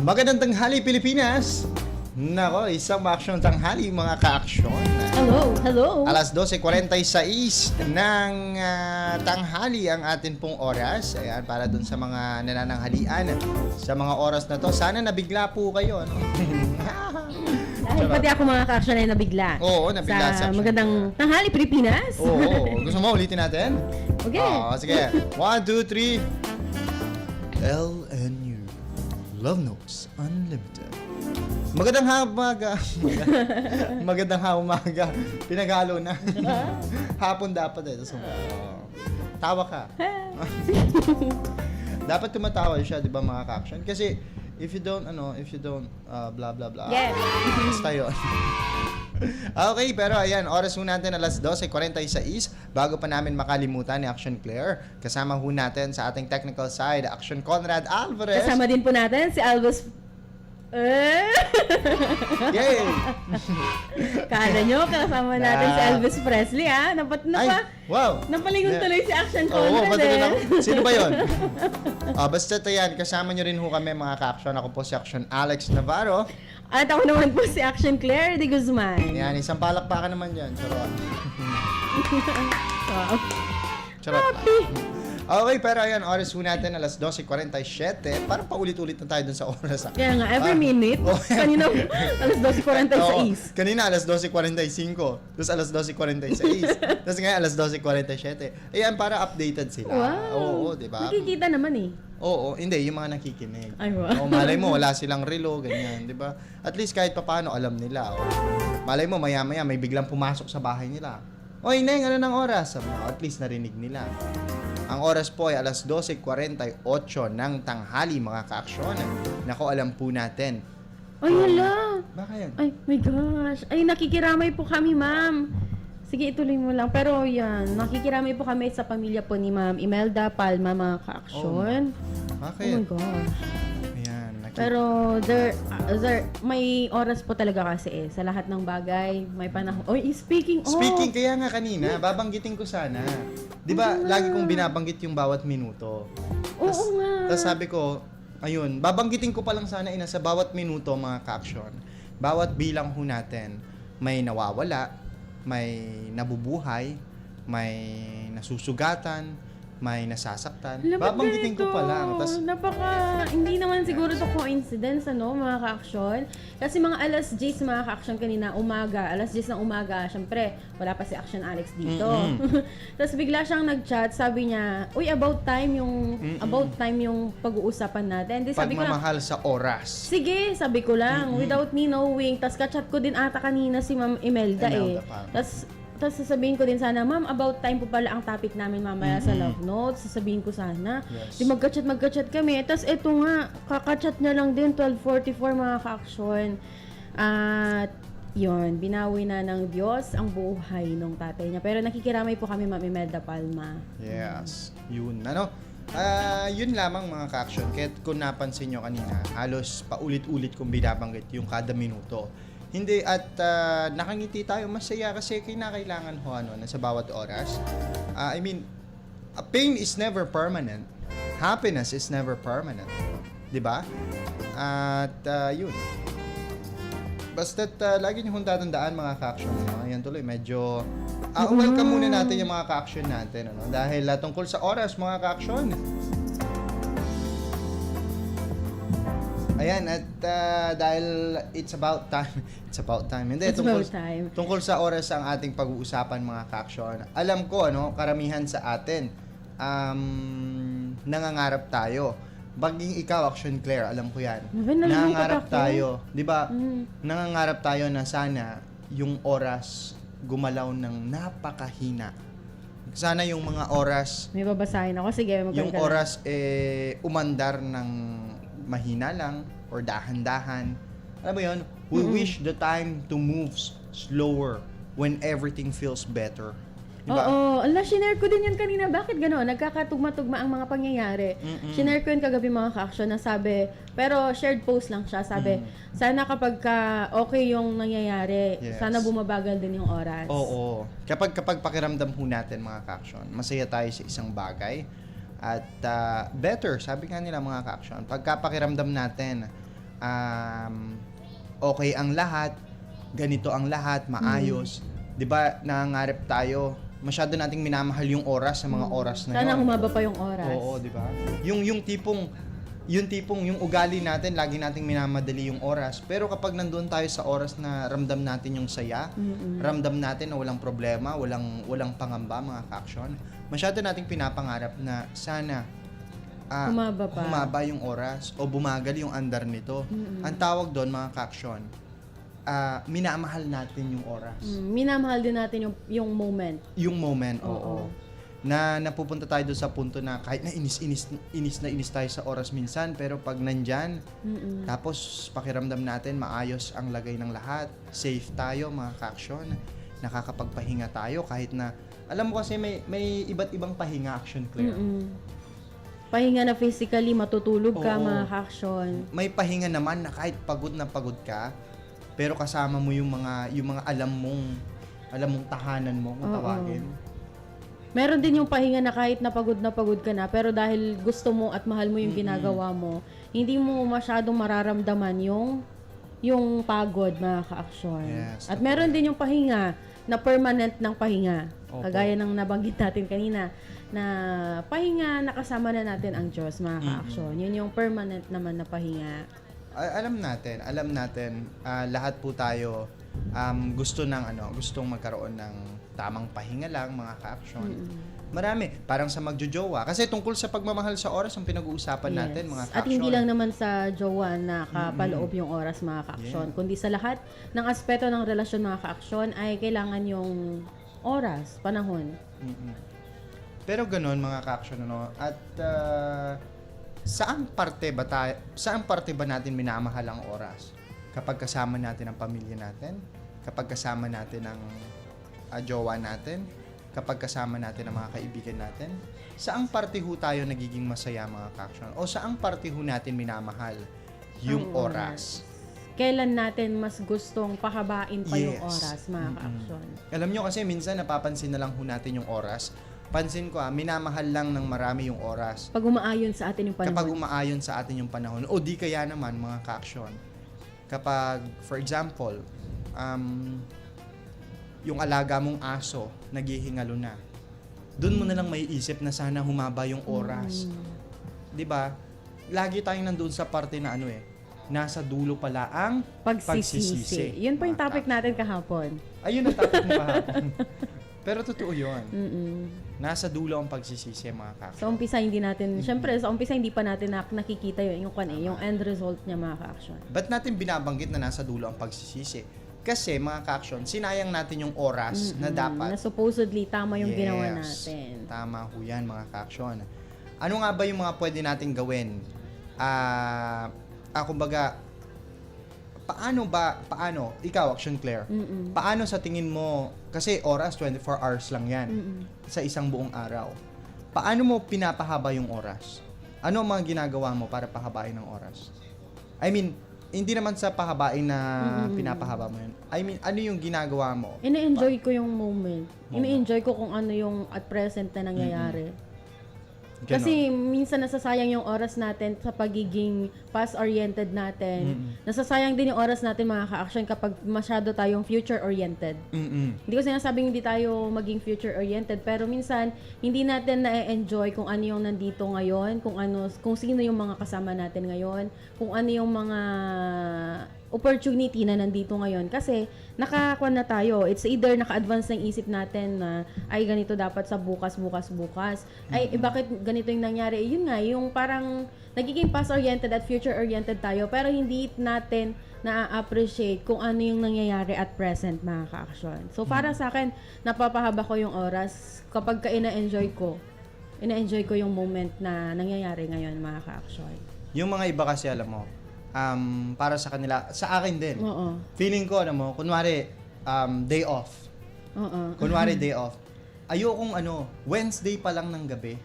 Magandang tanghali, Pilipinas! Nako, isang maaksyon tanghali, mga ka-aksyon. Hello, hello. Alas 12:46 ng tanghali ang atin pong oras. Ayan, para dun sa mga nanananghalian. Sa mga oras na to, sana nabigla po kayo. No? Dahil pati ako mga ka-action ay nabigla. Oo, nabigla sa Sa action. magandang tanghali, Pilipinas. Oo, gusto mo ulitin natin? Okay. Oo, sige. 1, 2, 3. LNU. Love Notes Unlimited. Magandang umaga. Magandang umaga. Pinaghalo na. Hapon dapat eh. So, tawa ka. Dapat tumatawa siya, 'di ba, mga ka-action? Kasi if you don't blah blah blah. Yes. Basta yun. Okay, pero ayan, oras ho natin alas 12:46. Bago pa namin makalimutan ni Action Claire, kasama ho natin sa ating technical side, Action Conrad Alvarez. Kasama din po natin si Albus. Yay! Kala nyo, kasama natin si Elvis Presley, ha? Ay, wow! Napalingon tuloy si Action Oo, Conrad, pati rin eh. ako. Sino ba yun? Basta yan, kasama nyo rin ho kami, mga ka-action. Ako po si Action Alex Navarro. At ako naman po si Action Claire de Guzman. Yan, isang palakpakan naman dyan. Charot. Wow. Charot. Happy. Okay, pero ayan, oras ho natin, alas 12:47. Parang paulit-ulit na tayo dun sa oras. Kaya nga, every minute. Oh, Kanina, alas 12:46. Oo, kanina alas 12:45. Tapos alas 12:46. Tapos ngayon alas 12:47. Ayan, para updated sila. Oo, Wow. di ba? Nakikita naman eh. Oo, hindi, yung mga nakikinig. Ay, wow. Malay mo, wala silang relo, ganyan, di ba? At least kahit papaano alam nila. Malay mo, maya-maya may biglang pumasok sa bahay nila. Oy, Neng, ano ng oras? Sabi mo, at least narinig nila. Ang oras po ay alas 12:48 ng tanghali, mga ka-aksyon. Nako, alam po natin. Ay, hala. Baka yan? Ay, my gosh. Ay, nakikiramay po kami, ma'am. Sige, ituloy mo lang. Pero yan, nakikiramay po kami sa pamilya po ni Ma'am Imelda Palma, mga ka-aksyon. Bakit? Oh my gosh. Ayan, Pero there, may oras po talaga kasi eh. Sa lahat ng bagay, may panahon. Oy, speaking of. Speaking, kaya nga kanina, babanggitin ko sana. Di ba, lagi kong binabanggit yung bawat minuto. Oo nga. Tapos sabi ko, ayun, babanggitin ko pa lang sana sa bawat minuto, mga ka-aksyon. Bawat bilang ho natin, may nawawala, may nabubuhay, may nasusugatan, may nasasaktan. Babanggitin ko pa lang. Tas, Hindi naman siguro to coincidence, ano, mga ka-aksyon. Kasi mga alas 10 mga ka-aksyon kanina, umaga, alas 10 ng umaga, syempre, wala pa si Action Alex dito. Tapos bigla siyang nag-chat, sabi niya, uy, about time yung pag-uusapan natin. Di, sabi ko lang, pagmamahal sa oras. sige, sabi ko lang, without me knowing. Tapos ka-chat ko din ata kanina si Ma'am Imelda eh. pa. Tapos sasabihin ko din sana, ma'am, about time po pala ang topic namin mamaya sa Love Notes. Sasabihin ko sana. Yes. Di magka-chat kami. Tapos eto nga, kaka-chat niya lang din, 12:44 mga ka-action. At yun, binawi na ng Diyos ang buhay ng tatay niya. Pero nakikiramay po kami, Ma'am Imelda Palma. Yes. Yun. Yun lamang, mga ka-action. Kaya kung napansin nyo kanina, halos paulit-ulit kong binabanggit yung kada minuto. Hindi, at nakangiti tayo, masaya kasi kinakailangan ho na sa bawat oras. Pain is never permanent. Happiness is never permanent. 'Di ba? At yun. Basta't lagi niyo hong tatandaan, mga ka-action. Ayan tuloy, medyo welcome muna natin yung mga ka-action natin. Dahil tungkol sa oras, mga ka-action. Ayan, at dahil it's about time. Hindi, It's about time. Tungkol sa oras ang ating pag-uusapan, mga ka-action. Alam ko, karamihan sa atin, nangangarap tayo. Baging ikaw, Action Claire, alam ko yan. Nangangarap tayo. Di ba? Nangangarap tayo na sana yung oras gumalaw ng napakahina. Sana yung mga oras, May babasahin ako. Sige, yung oras umandar ng mahina lang or dahan-dahan. Alam mo yun? We wish the time to move slower when everything feels better. Diba? Oo. Ala, shinare ko din yun kanina. Bakit gano'n? Nagkakatugma-tugma ang mga pangyayari. Shinare ko yun kagabi, mga ka-action, na sabi, pero shared post lang siya. Sabi, sana kapag okay yung nangyayari, Yes. sana bumabagal din yung oras. Oo. Kapag pakiramdam ho natin, mga ka-action, masaya tayo sa isang bagay. At better, sabi nga nila, mga ka-action, pagka pakiramdam natin okay ang lahat, ganito ang lahat, maayos. 'Di ba? Nangangarap tayo, masyado nating minamahal yung oras sa mga oras na Sana yun. humaba pa yung oras. Oo, 'di ba? Yung tipong yung ugali natin, lagi nating minamadali yung oras. Pero kapag nandoon tayo sa oras na ramdam natin yung saya, ramdam natin na walang problema, walang pangamba, mga ka-action, masyado nating pinapangarap na sana Humaba pa. humaba yung oras o bumagal yung andar nito. Ang tawag doon, mga ka-action, minamahal natin yung oras. Minamahal din natin yung moment. Yung moment, oo. Oo. Na napupunta tayo doon sa punto na kahit na inis tayo sa oras minsan, pero pag nandyan, tapos pakiramdam natin maayos ang lagay ng lahat, safe tayo, mga ka-action, nakakapagpahinga tayo kahit na, alam mo kasi may iba't ibang pahinga, action, Claire. Pahinga na physically, matutulog ka, Oo. mga action. May pahinga naman na kahit pagod na pagod ka, pero kasama mo yung mga alam mong tahanan mo, kung Oo. tawagin. Meron din yung pahinga na kahit na pagod ka na, pero dahil gusto mo at mahal mo yung ginagawa mo, hindi mo masyadong mararamdaman yung pagod, mga ka-action. Yes, At meron din yung pahinga na permanent ng pahinga. Opo. Kagaya ng nabanggit natin kanina, na pahinga na kasama na natin ang Diyos, mga ka-action. Yun yung permanent naman na pahinga. Alam natin, lahat po tayo gustong magkaroon ng tamang pahinga lang, mga ka-action. Marami, parang sa magjojowa. Kasi tungkol sa pagmamahal sa oras ang pinag-uusapan natin, mga ka-action. At hindi lang naman sa jowa na kapaloob yung oras, mga ka-action. Kundi sa lahat ng aspeto ng relasyon, mga ka-action, ay kailangan yung oras, panahon. Pero ganun, mga ka-action, ano? At saan parte ba natin minamahal ang oras? Kapag kasama natin ang pamilya natin, kapag kasama natin ang jowa natin, kapag kasama natin ang mga kaibigan natin, saang parte ho tayo nagiging masaya, mga ka-action? O saang parte ho natin minamahal yung Ang oras? Kailan natin mas gustong pahabain pa yung Yes. oras, mga ka-action? Alam nyo kasi minsan napapansin na lang ho natin yung oras. Pansin ko minamahal lang ng marami yung oras. Pag umaayon sa atin yung panahon. Kapag umaayon sa atin yung panahon, o di kaya naman, mga ka-action, kapag, for example, yung alaga mong aso, naghihingalo na, doon mo na lang may isip na sana humaba yung oras. 'Di ba? Lagi tayong nandoon sa parte na nasa dulo pala ang Pagsisisi. Yun po yung mga topic natin kahapon. Ayun ang topic mo kahapon. Pero totoo yun. Nasa dulo ang pagsisisi, mga ka-action. Sa umpisa hindi natin, syempre sa umpisa hindi pa natin nakikita yung end result niya, mga ka-action. Ba't natin binabanggit na nasa dulo ang pagsisisi? Kasi, mga ka-action, sinayang natin yung oras na dapat. Na supposedly tama yung Yes, ginawa natin. Tama ho yan, mga ka-action. Ano nga ba yung mga pwede nating gawin? Kumbaga, paano, ikaw, Action Claire, paano sa tingin mo, kasi oras, 24 hours lang yan, sa isang buong araw. Paano mo pinapahaba yung oras? Ano ang mga ginagawa mo para pahabain ng oras? I mean, hindi naman sa pahabain na pinapahaba mo yun. I mean, ano yung ginagawa mo? Ina-enjoy ko yung moment. Ina-enjoy ko kung ano yung at present na nangyayari. Ganon. Kasi minsan nasasayang yung oras natin sa pagiging past-oriented natin. Nasasayang din yung oras natin, mga ka-action, kapag masyado tayong future-oriented. Hindi ko sinasabing hindi tayo maging future-oriented, pero minsan hindi natin na-enjoy kung ano yung nandito ngayon, kung sino yung mga kasama natin ngayon, kung ano yung mga opportunity na nandito ngayon. Kasi nakakuha na tayo. It's either naka-advance ng isip natin na ay ganito dapat sa bukas. Ay bakit ganito yung nangyari? Yun nga, yung parang nagiging past-oriented at future-oriented tayo, pero hindi natin na-appreciate kung ano yung nangyayari at present, mga ka-action. So para sa akin, napapahaba ko yung oras kapag ina-enjoy ko yung moment na nangyayari ngayon, mga ka-action. Yung mga iba kasi, alam mo, para sa kanila, sa akin din. Oo. Feeling ko, kunwari, day off. Oo. Kunwari, day off. Ayokong Wednesday pa lang ng gabi.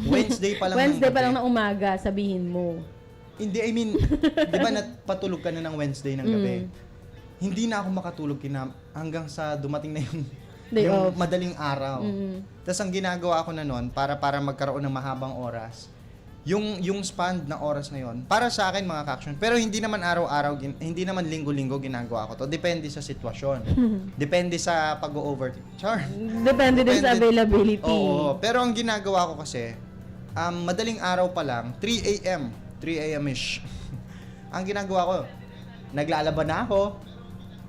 Wednesday pa lang Wednesday ng pa gabi. lang ng umaga, sabihin mo. Hindi, I mean, di ba patulog ka na ng Wednesday ng gabi? Hindi na ako makatulog hanggang sa dumating na Day yung off. madaling araw. Tapos ang ginagawa ko na noon, para magkaroon ng mahabang oras, yung span na oras na yon para sa akin mga ka-action, pero hindi naman araw-araw, hindi naman linggo-linggo ginagawa ko to. Depende sa sitwasyon. Depende sa pag-overthink. Char. Depende din sa availability. Oo. Pero ang ginagawa ko kasi, madaling araw pa lang, 3 a.m. 3 a.m.-ish. Ang ginagawa ko, naglalaban na ako.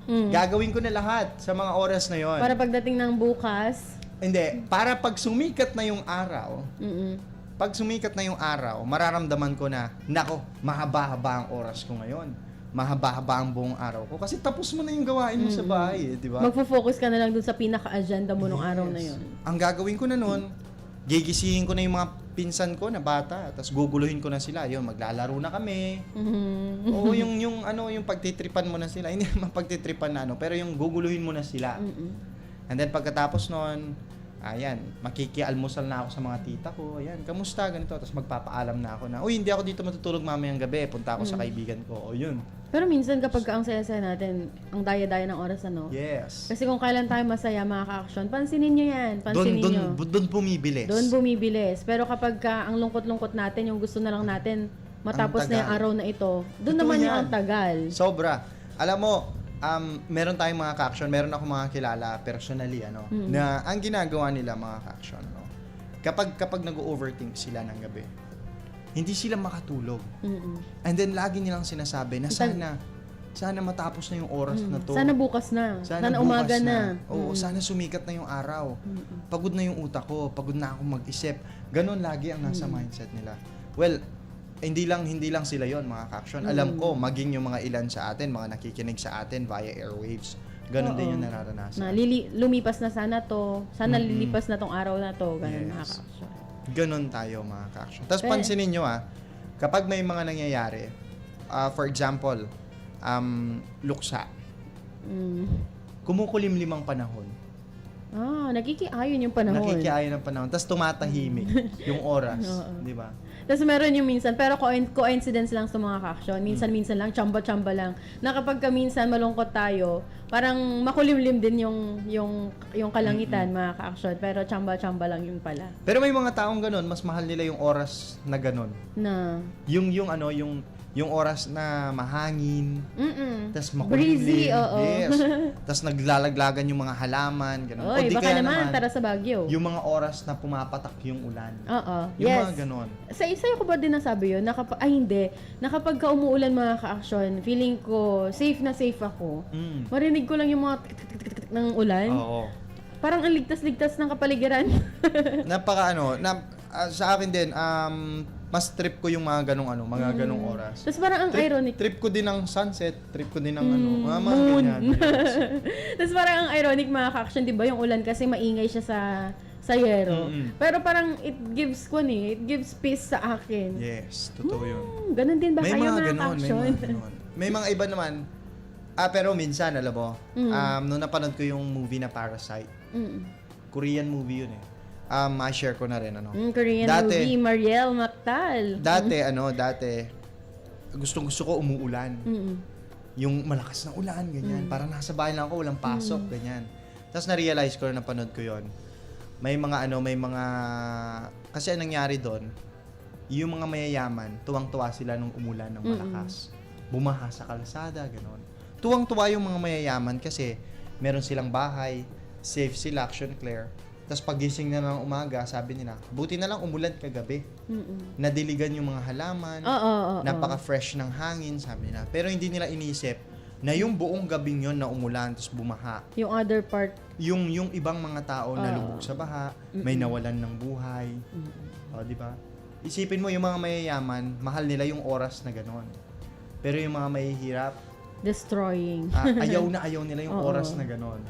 Gagawin ko na lahat sa mga oras na yon. Para pagdating ng bukas. Hindi, para pag sumikat na yung araw, pag sumikat na yung araw, mararamdaman ko na, nako, mahaba-haba ang oras ko ngayon. Mahaba-haba ang buong araw ko. Kasi tapos mo na yung gawain mo sa bahay, di ba? Magfo-focus ka na lang dun sa pinaka-agenda mo nung araw na yun. Ang gagawin ko na nun, gigisihin ko na yung mga pinsan ko na bata, tapos guguluhin ko na sila. Yun, maglalaro na kami. Oo, yung pagtitripan mo na sila. Hindi naman pagtitripan na pero yung guguluhin mo na sila. And then pagkatapos nun, ayan, makikialmusal na ako sa mga tita ko. Ayan, kamusta? Ganito. Tapos magpapaalam na ako na, uy, hindi ako dito matutulog mamayang gabi. Punta ako sa kaibigan ko. O, yun. Pero minsan kapag ang saya-saya natin, ang daya-daya ng oras, Yes. Kasi kung kailan tayo masaya, mga ka-action, pansinin nyo yan. Pansinin nyo. Doon bumibilis. Doon bumibilis. Pero kapag ang lungkot-lungkot natin, yung gusto na lang natin, matapos na yung araw na ito, doon naman yung ang tagal. Sobra. Alam mo, meron tayong mga ka-action, meron ako mga kilala personally, na ang ginagawa nila mga ka-action, kapag nag-overthink sila ng gabi, hindi sila makatulog. And then, lagi nilang sinasabi na sana matapos na yung oras na to. Sana bukas na. Sana bukas umaga na. Oo, sana sumikat na yung araw. Pagod na yung utak ko, pagod na ako mag-isip. Ganon lagi ang nasa mindset nila. Well, hindi lang sila yon mga ka-action. Alam ko, maging yung mga ilan sa atin, mga nakikinig sa atin via airwaves. Ganon din yung nararanasan. Lumipas na sana to. Sana lilipas na tong araw na to. Ganon mga ka-action. Ganon tayo mga ka-action. Tapos pansinin nyo kapag may mga nangyayari, for example, luksa. Kumukulimlim ang panahon. Nakikiayon yung panahon. Nakikiayon ang panahon. Tapos tumatahimik yung oras. Di ba? Tapos meron yung minsan, pero coincidence lang sa mga ka-action. Minsan lang, chamba-chamba lang. Na kapag minsan malungkot tayo, parang makulimlim din yung kalangitan, mga ka-action. Pero chamba-chamba lang yun pala. Pero may mga taong ganun, mas mahal nila yung oras na ganun. Na? Yung oras na mahangin, tas breezy, makulimlim. oo. Yes. Tas naglalaglagan yung mga halaman, ganun. Oy, O di baka kaya naman, tara sa Baguio. yung mga oras na pumapatak yung ulan. Oo, Yung yes. mga ganun. Sa'yo ko ba din nasabi yun? Hindi. Na kapag ka umuulan mga ka-action, feeling ko, safe na safe ako. Marinig ko lang yung mga tik-tik-tik-tik ng ulan. Oo. Parang ang ligtas-ligtas ng kapaligiran. Sa akin din, mas trip ko yung mga ganong oras. Tapos parang ang ironic. Trip ko din ng sunset, trip ko din ng mga moon. ganyan. Yes. Tapos parang ang ironic mga ka-action, di ba, yung ulan kasi maingay siya sa yero. Pero parang it gives peace sa akin. Yes, totoo yun. Ganun din ba May kayo mga mga ganon, ka-action? May mga iba naman. Pero minsan, alam mo, nung napanood ko yung movie na Parasite, Korean movie yun ma-share ko na rin, Korean movie, Mariel Mactal. Dati, gusto ko umuulan. Yung malakas na ulan, ganyan. Parang nasa bahay lang ako, walang pasok, ganyan. Tapos na-realize ko na napanood ko yon. May mga, kasi anong nangyari doon, yung mga mayayaman, tuwang-tuwa sila nung umulan ng malakas. Bumaha sa kalsada, gano'n. Tuwang-tuwa yung mga mayayaman kasi meron silang bahay, safe sila, action clear. Tapos pagising na ng umaga, sabi nila, buti na lang umulan kagabi. Nadiligan yung mga halaman, napaka-fresh ng hangin, sabi nila. Pero hindi nila inisip na yung buong gabing yon na umulan, tapos bumaha. Yung other part. Yung ibang mga tao na lubog sa baha, may nawalan ng buhay. Di ba? Isipin mo yung mga mayayaman, mahal nila yung oras na gano'n. Pero yung mga mahihirap, destroying. ayaw nila yung oras na gano'n.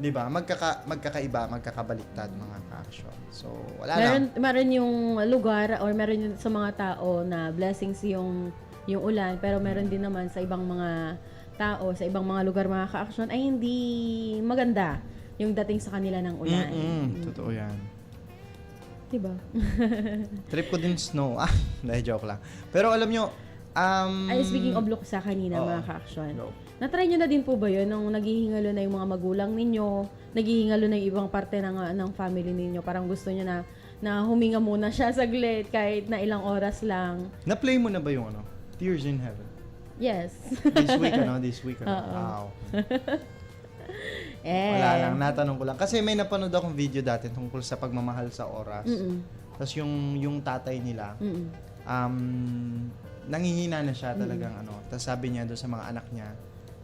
Di ba? Magkakaiba, magkakabaliktad mga ka-action. So, wala lang. Meron yung lugar or meron yung sa mga tao na blessings yung ulan, pero meron din naman sa ibang mga tao, sa ibang mga lugar mga ka-action ay hindi maganda yung dating sa kanila ng ulan. Totoo yan. Diba? Trip ko din snow. Dahil joke lang. Pero alam nyo, speaking of luksa kanina mga ka-action. No. Na-try nyo na din po ba yun nung naghihingalo na yung mga magulang ninyo, naghihingalo na yung ibang parte ng family ninyo, parang gusto nyo na na huminga muna siya saglit kahit na ilang oras lang. Na-play mo na ba yung Tears in Heaven? Yes. This week. Oo. Wow. Eh. Wala lang, natanong ko lang. Kasi may napanood akong video dati tungkol sa pagmamahal sa oras. Tapos yung tatay nila, nangihina na siya talagang Tapos sabi niya doon sa mga anak niya,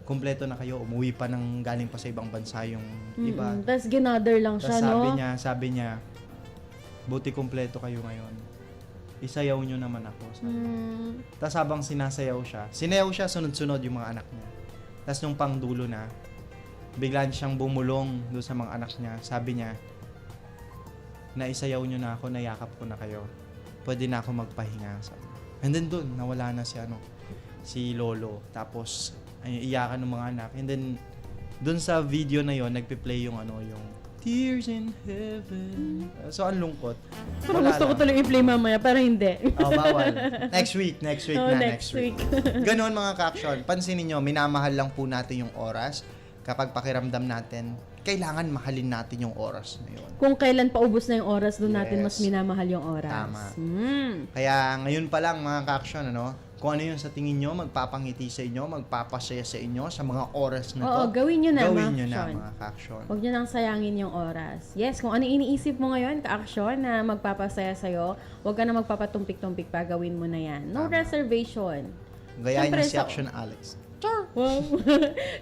kumpleto na kayo, umuwi pa ng galing pa sa ibang bansa yung iba. Tapos ginother lang siya, Tapos no? sabi niya, buti kumpleto kayo ngayon. Isayaw nyo naman ako. Tapos habang sinasayaw siya, sunod-sunod yung mga anak niya. Tapos nung pangdulo na, biglaan siyang bumulong doon sa mga anak niya. Sabi niya, naisayaw nyo na ako, nayakap ko na kayo. Pwede na ako magpahinga. Sabi niya. And then doon, nawala na si Lolo. Tapos, iyakan ng mga anak. And then, doon sa video na yon nagpe-play yung yung Tears in Heaven. So, ang lungkot. Pero Wala gusto ko lang. tuloy i-play mamaya, pero hindi. Bawal. Next week Oh, na. next week. Ganon mga ka-action. Pansinin nyo, minamahal lang po natin yung oras. Kapag pakiramdam natin, kailangan mahalin natin yung oras na yun. Kung kailan paubos na yung oras, doon natin Yes. mas minamahal yung oras. Tama. Mm. Kaya ngayon pa lang mga ka-action, kung ano yung sa tingin nyo, magpapangiti sa inyo, magpapasaya sa inyo sa mga oras na Oo, to. gawin nyo na, Gawin mga nyo na ka-action. mga ka-action. Huwag nyo nang sayangin yung oras. Yes, kung ano iniisip mo ngayon, ka-action, na magpapasaya sa'yo, huwag ka na magpapatumpik-tumpik pa, gawin mo na yan. No Tama. reservation. Gayahin Siyempre, nyo si sa- Action Alex. Wow.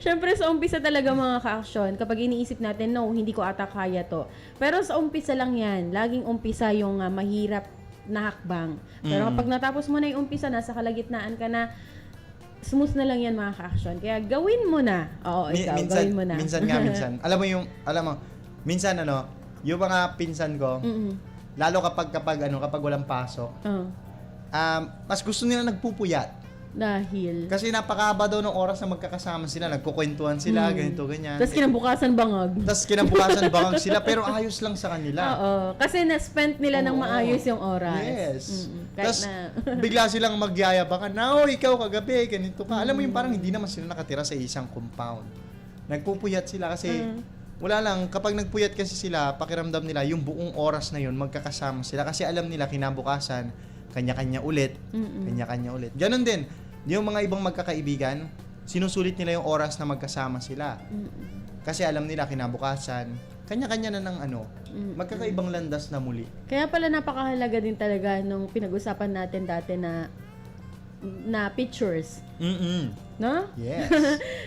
Siyempre sa umpisa talaga mga ka-action, kapag iniisip natin, no, hindi ko ata kaya to. Pero sa umpisa lang yan, laging umpisa yung mahirap na hakbang. Pero kapag natapos mo na yung umpisa, nasa kalagitnaan ka na, smooth na lang yan mga ka-action. Kaya gawin mo na. Oo, ikaw, gawin mo na. Minsan, alam mo, minsan yung mga pinsan ko, lalo kapag walang pasok, Oh, mas gusto nila nagpupuyat. dahil. Kasi napakahaba daw ng oras na magkakasama sila, nagkukwentuhan sila, ganito, ganyan. Tapos kinabukasan bangag. Tapos kinabukasan bangag sila, pero ayos lang sa kanila. Oo. Kasi na-spent nila ng Oo. maayos yung oras. Yes. Kahit Tapos, na. bigla silang magyayabangan, ikaw kagabi, ganito ka. Alam mo yung parang hindi naman sila nakatira sa isang compound. Nagpupuyat sila kasi, wala lang, kapag nagpuyat kasi sila, pakiramdam nila, yung buong oras na yun, magkakasama sila. Kasi alam nila, kinabukasan, kanya-kanya ulit. Kanya-kanya ulit. Ganon din, yung mga ibang magkakaibigan, sinusulit nila yung oras na magkasama sila. Kasi alam nila, kinabukasan, kanya-kanya na ng magkakaibang landas na muli. Kaya pala napakahalaga din talaga nung pinag-usapan natin dati na pictures. No? Yes.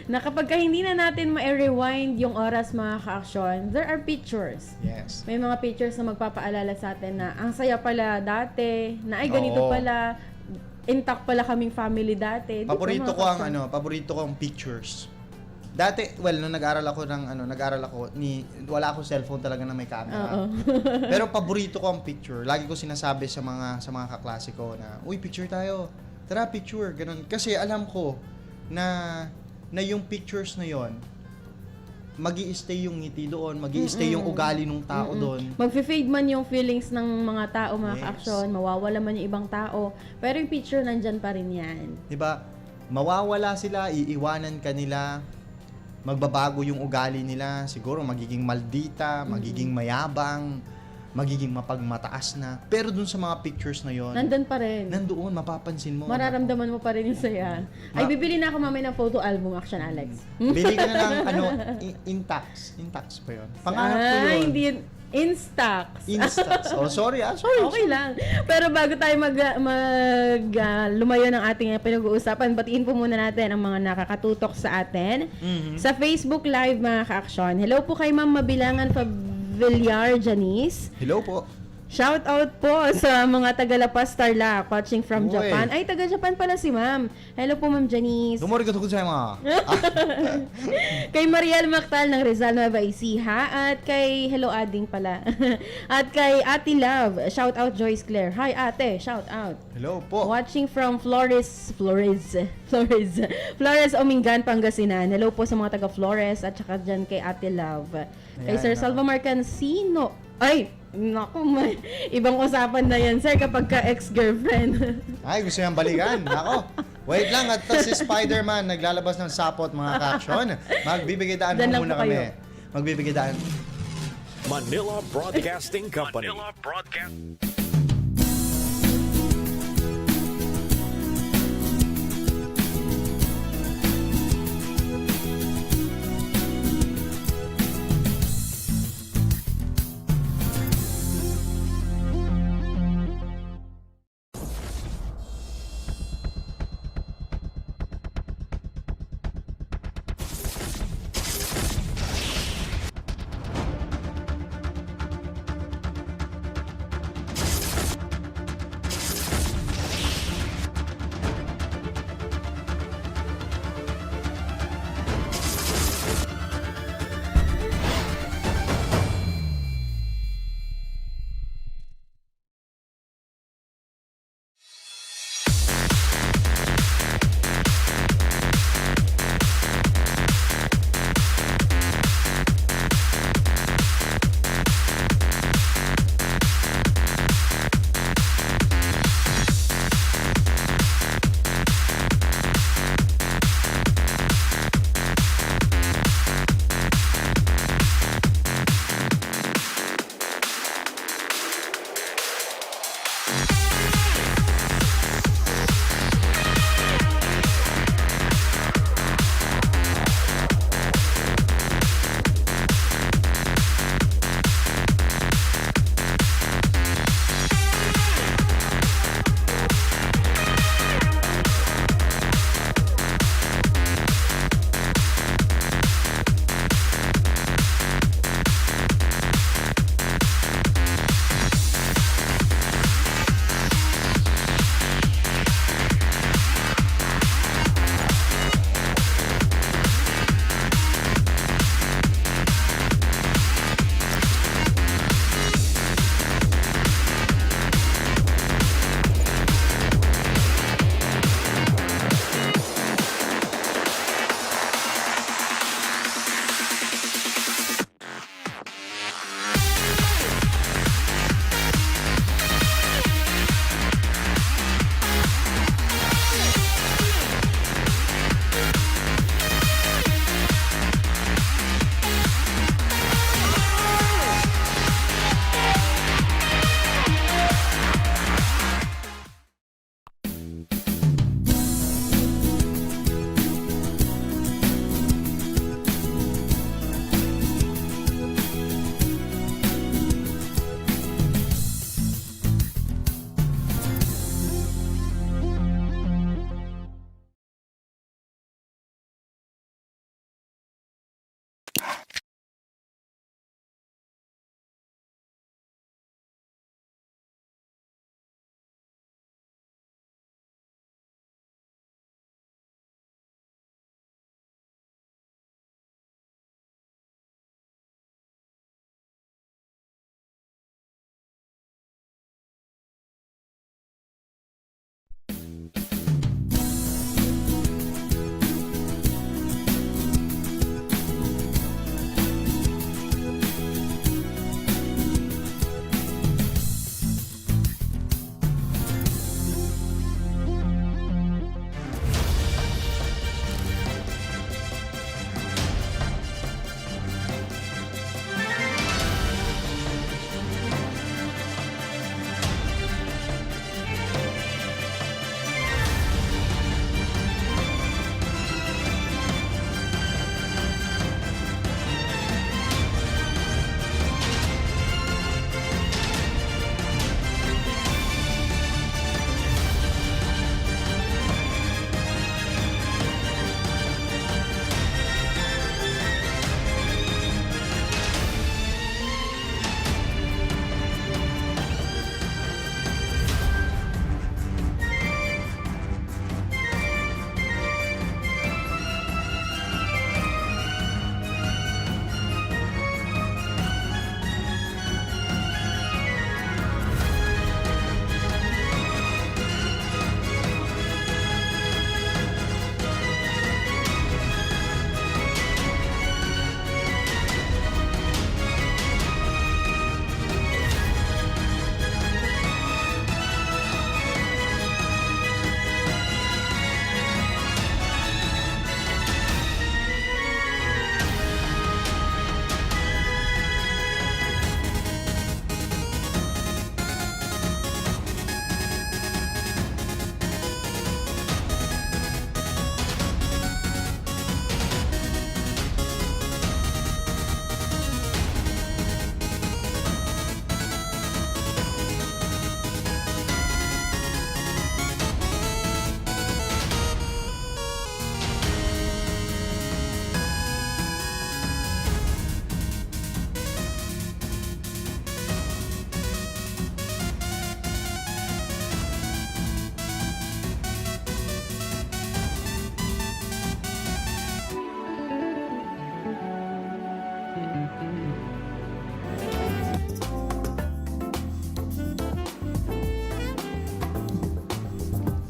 Na kapag ka hindi na natin ma-rewind yung oras mga ka-action, there are pictures. Yes. May mga pictures na magpapaalala sa atin na ang saya pala dati, na ay ganito Oo. pala, intact pala kaming family dati. Di ba, Paborito mga ko ang ka-action? paborito ko ang pictures. Dati, nung nag-aral ako wala akong cellphone talaga na may camera. Oo. Pero paborito ko ang picture. Lagi ko sinasabi sa mga kaklase ko na, uy, picture tayo. Tara, picture. Ganun. Kasi alam ko na yung pictures na yon magi-stay yung ngiti doon, magi-stay yung ugali ng tao doon. Mag-fade man yung feelings ng mga tao, mga Yes. ka-action, mawawala man yung ibang tao, pero yung picture nandyan pa rin yan. 'Di ba? Mawawala sila, iiwanan ka nila, magbabago yung ugali nila, siguro magiging maldita, magiging mayabang, magiging mapagmataas na. Pero dun sa mga pictures na yon, Nandun pa rin. nandoon mapapansin mo. Mararamdaman mo pa rin yung saya. Ay, bibili na ako mamaya ng photo album, Action Alex. Bili ka na ng Intax. Intax pa yun. Pangarap ko yun. Hindi yun. Instax. Instax. Oh, sorry. Sorry. Okay lang. Pero bago tayo lumayo ng ating pinag-uusapan, batiin po muna natin ang mga nakakatutok sa atin. Sa Facebook Live, mga ka-action. Hello po kay Ma'am Mabilangan Villar Janice. Hello po. Shout out po sa mga taga-Lapas Tarlac watching from Uy. Japan. Ay, taga-Japan pala si Ma'am. Hello po, Ma'am Janice. Dumori ka tukod sa mga. Kay Mariel Mactal ng Rizal Nueva Ecija at kay Hello Ading pala. At kay Ate Love. Shout out Joyce Claire. Hi Ate, shout out. Hello po. Watching from Flores, Omingan, Pangasinan. Hello po sa mga taga Flores at saka dyan kay Ate Love. Kay Ayan, Sir no. Salva Marcansino. Ay, naku, may ibang usapan na yan, sir, kapag ka ex-girlfriend. Ay, gusto niyang balikan. Ako. Wait lang, at si Spider-Man naglalabas ng sapot, mga ka-action. Magbibigay daan Dyan lang mo muna po kayo. kami. Magbibigay daan. Manila Broadcasting Company.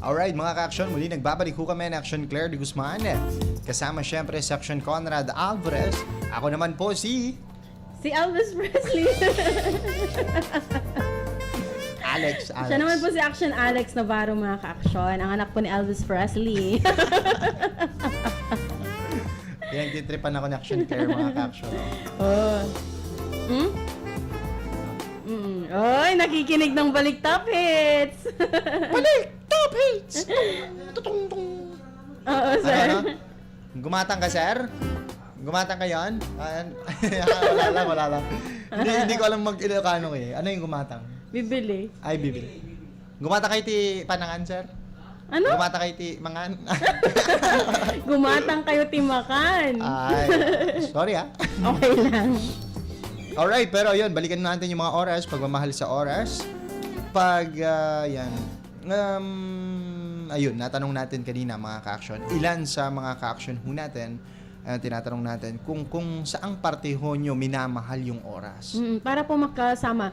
Alright, mga ka-action, muli nagbabalik ho kami ng Action Claire de Guzman. Kasama syempre si Action Conrad Alvarez. Ako naman po si Elvis Presley. Alex. Siya naman po si Action Alex Navarro, mga ka-action. Ang anak po ni Elvis Presley. Yan, titripan ako ng Action Claire, mga ka-action. Oh. Oy, nakikinig ng Balik Top Hits. Balik! Top hits! Tutong-tung! Oo, sir. Ano? Gumatang ka, sir? Gumatang ka yun? Wala lang. Hindi ko alam mag-Ilocano eh. Ano yung gumatang? Bibili. Ay, bibili. Gumatang kayo ti Panangan, sir? Ano? Gumatang kayo ti Mangan? Gumatang kayo timakan. Ay, sorry ah. Okay lang. Alright, pero yun, balikan natin yung mga oras, pagmamahal sa oras. Yan. Ayun, natanong natin kanina mga ka-action. Ilan sa mga ka-action ho natin, tinatanong natin kung saang parte ho nyo minamahal yung oras. Para po makasama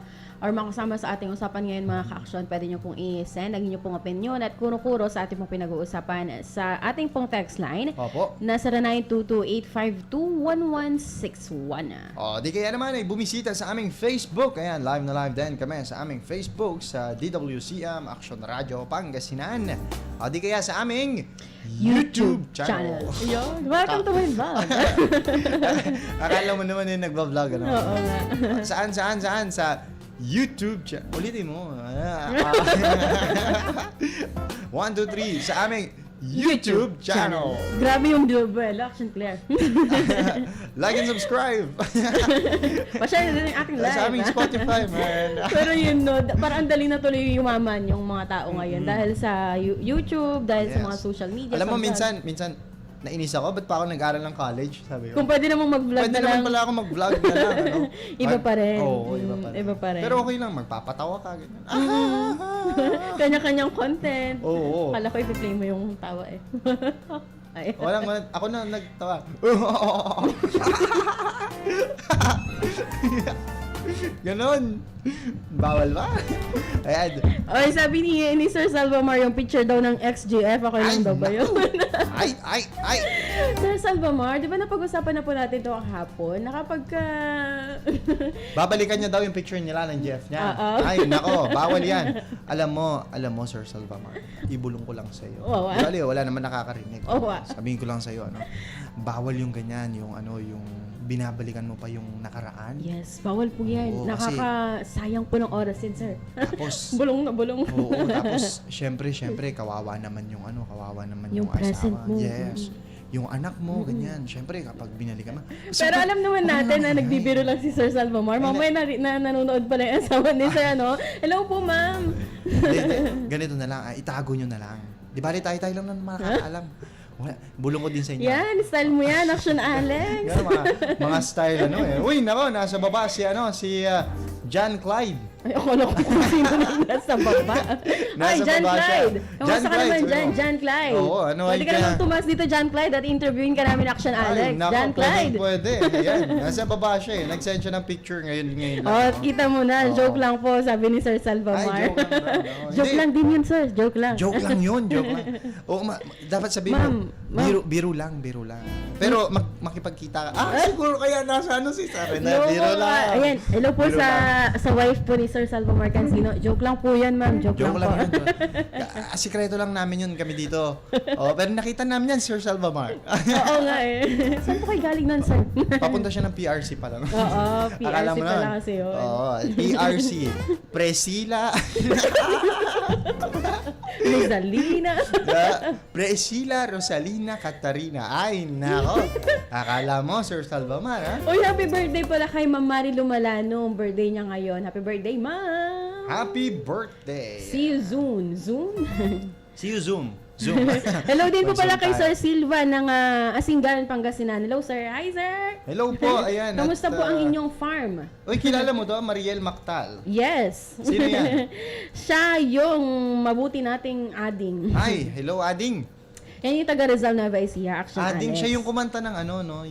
sa ating usapan ngayon, mga ka-action, pwede nyo pong i-send ang inyong pong opinion at kuro-kuro sa ating pong pinag-uusapan sa ating pong text line Opo. na 0922-852-1161. Di kaya naman ay bumisita sa aming Facebook. Ayan, live na live din kami sa aming Facebook sa DWCM Action Radio Pangasinan. Di kaya sa aming YouTube channel. Ayun. Welcome to my vlog. Akala mo naman yung nagbablog, ano? Oo nga. Saan? Sa YouTube channel. Ulitin mo. 1, 2, 3. Sa aming YouTube channel. Grabe yung double, Action Claire. Like and subscribe. Pasyal din yung ating live. Sa aming ha? Spotify, man. Pero yun, no, parang ang dali na tuloy yumaman yung mga tao ngayon dahil sa YouTube, dahil sa Yes. mga social media. Alam mo, sometimes. minsan, nainis ako. Ba't pa ako nag-aral ng college? Sabi ko. Kung pwede namang mag-vlog Pwede na lang. naman pala ako mag-vlog na lang. Ano? Iba pa rin. Oo, iba pa rin. Iba pa rin. Pero okay lang, magpapatawa ka. Ganyan. Kanya-kanyang content. Oo. Kala ko i-play mo yung tawa eh. Ay. Ako na nagtawa. Ganon. Bawal ba? Ayan. Oy, sabi ni Sir Salvamar yung picture daw ng XGF. Ako lang daw ba yun? Ay! Sir Salvamar, di ba napag-usapan na po natin ito kahapon? Nakapagka... Babalikan niya daw yung picture nila ng Jeff niya. Oo. Ay, nako, bawal yan. Alam mo, Sir Salvamar, ibulong ko lang sa'yo. Oo, ah. Bali, wala naman nakakarinig. Oo, ah. Sabihin ko lang sa'yo, bawal yung ganyan, yung binabalikan mo pa yung nakaraan. Yes, bawal po yan. Oo, kasi- Nakakasayang po ng oras din, sir. Tapos, Bulong na bulong. oo, tapos, syempre, kawawa naman yung Yung present asawa. mo. Yes. Yung anak mo, ganyan. Syempre, kapag binalikan mo. Pero alam naman natin na nagbibiro lang si Sir Salvamar. Mamaya na nanonood pala yung asawa ni Sir, ano? Hello po, ma'am. Hindi. Ganito na lang, itago nyo na lang. Di bali tayo lang naman makakaalam. Bulong ko din sa inyo. Yan, style mo yan, Action Alex. Yan, mga style Uy, nako, nasa baba si John Clyde. Ay, akala ko kung sino na yung nasa baba. Ay, Nasa John baba siya. Clyde. Kamusta John ka naman Clyde, dyan, ano? John Clyde? Oo, Pwede ka naman tumas dito, John Clyde, at interviewin ka namin, Action Alex. Ay, nako, John Clyde. Pwede. Ayan, nasa baba siya eh. Nag-send siya ng picture ngayon lang. Oh, kita mo na, Oo. joke lang po, sabi ni Sir Salvamar. Ay, joke lang daw, no? Joke Hindi. lang din yun, sir. Joke lang. Joke lang yun, joke lang. Oo, dapat sabihin mo, biro lang. Pero makipagkita ka. Siguro kaya nasa si Saren na No, biro lang. Ayan, hello po Biro sa wife po ni Sir Salvamar Cancino. Joke lang po yan, ma'am. Joke Joke lang lang po. yun. Sikreto lang namin yun kami dito. Pero nakita namin yan, Sir Salvamar. Oo nga eh. Saan po kayo galing nun, sir? Papunta siya ng PRC pa lang. Oo, Akala PRC mo pala nun? kasi yun. Oo, PRC. Presila. Rosalina. Presila, Rosalina, Katarina. Ay, nako. Akala mo, Sir Salvamar, ha? Uy, happy birthday pala kay Ma'am Mari Lumalano. Birthday niya ngayon. Happy birthday, ma'am. Happy birthday. See you soon. Soon? See you Zoom. Zoom. Hello din po pala kay Zoom tayo. Sir Silva ng Asingan, Pangasinan. Hello, sir. Hi, sir. Hello po, ayan. Kamusta at, po ang inyong farm? Uy, kilala mo to, Mariel Mactal. Yes. Sino yan? Siya yung mabuti nating ading. Ay, hello, Ading. Yan yung taga Rizal Nueva Ecija, Action Ading Alex. siya yung kumanta ng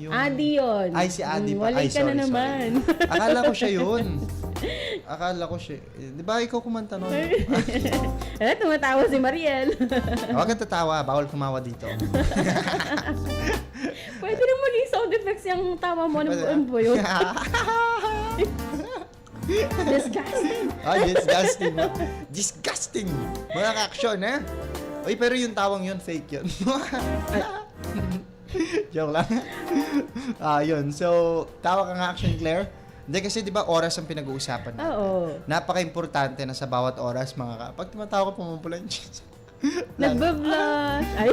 yung... Adi yun. Ay, si Adi pa. Walay Ay, ka na sorry, naman. sorry. Akala ko siya yun. Akala ko siya. Di ba ikaw kumanta nun? Tumatawa si Mariel. Huwag kang tatawa. Bawal kumawa dito. Pwede rin maging sound effects yung tawa mo ng buo yun. Disgusting. Disgusting. Disgusting. Mga ka-action, eh? Uy, pero yung tawang yun, fake yun. Joke lang. Yun. So, tawa ka nga, Action Claire. Hindi kasi, di ba, oras ang pinag-uusapan natin. Oo. Napaka-importante na sa bawat oras, mga ka. Pag tumatawa ko, pumupula yung cheese. Nagbablush. Ay.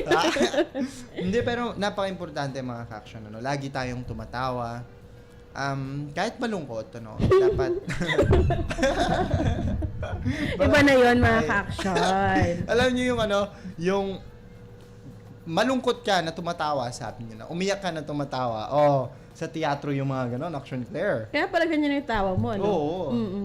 Hindi, pero napaka-importante, mga ka-action. Ano? Lagi tayong tumatawa. Kahit malungkot, ano, dapat... Iba na yun, mga ka-action. Alam niyo yung ano, yung malungkot ka na tumatawa, sabi niyo na. Umiyak ka na tumatawa. Sa teatro yung mga ganon, Action Claire. Kaya pala ganyan yung tawa mo, no? Oo,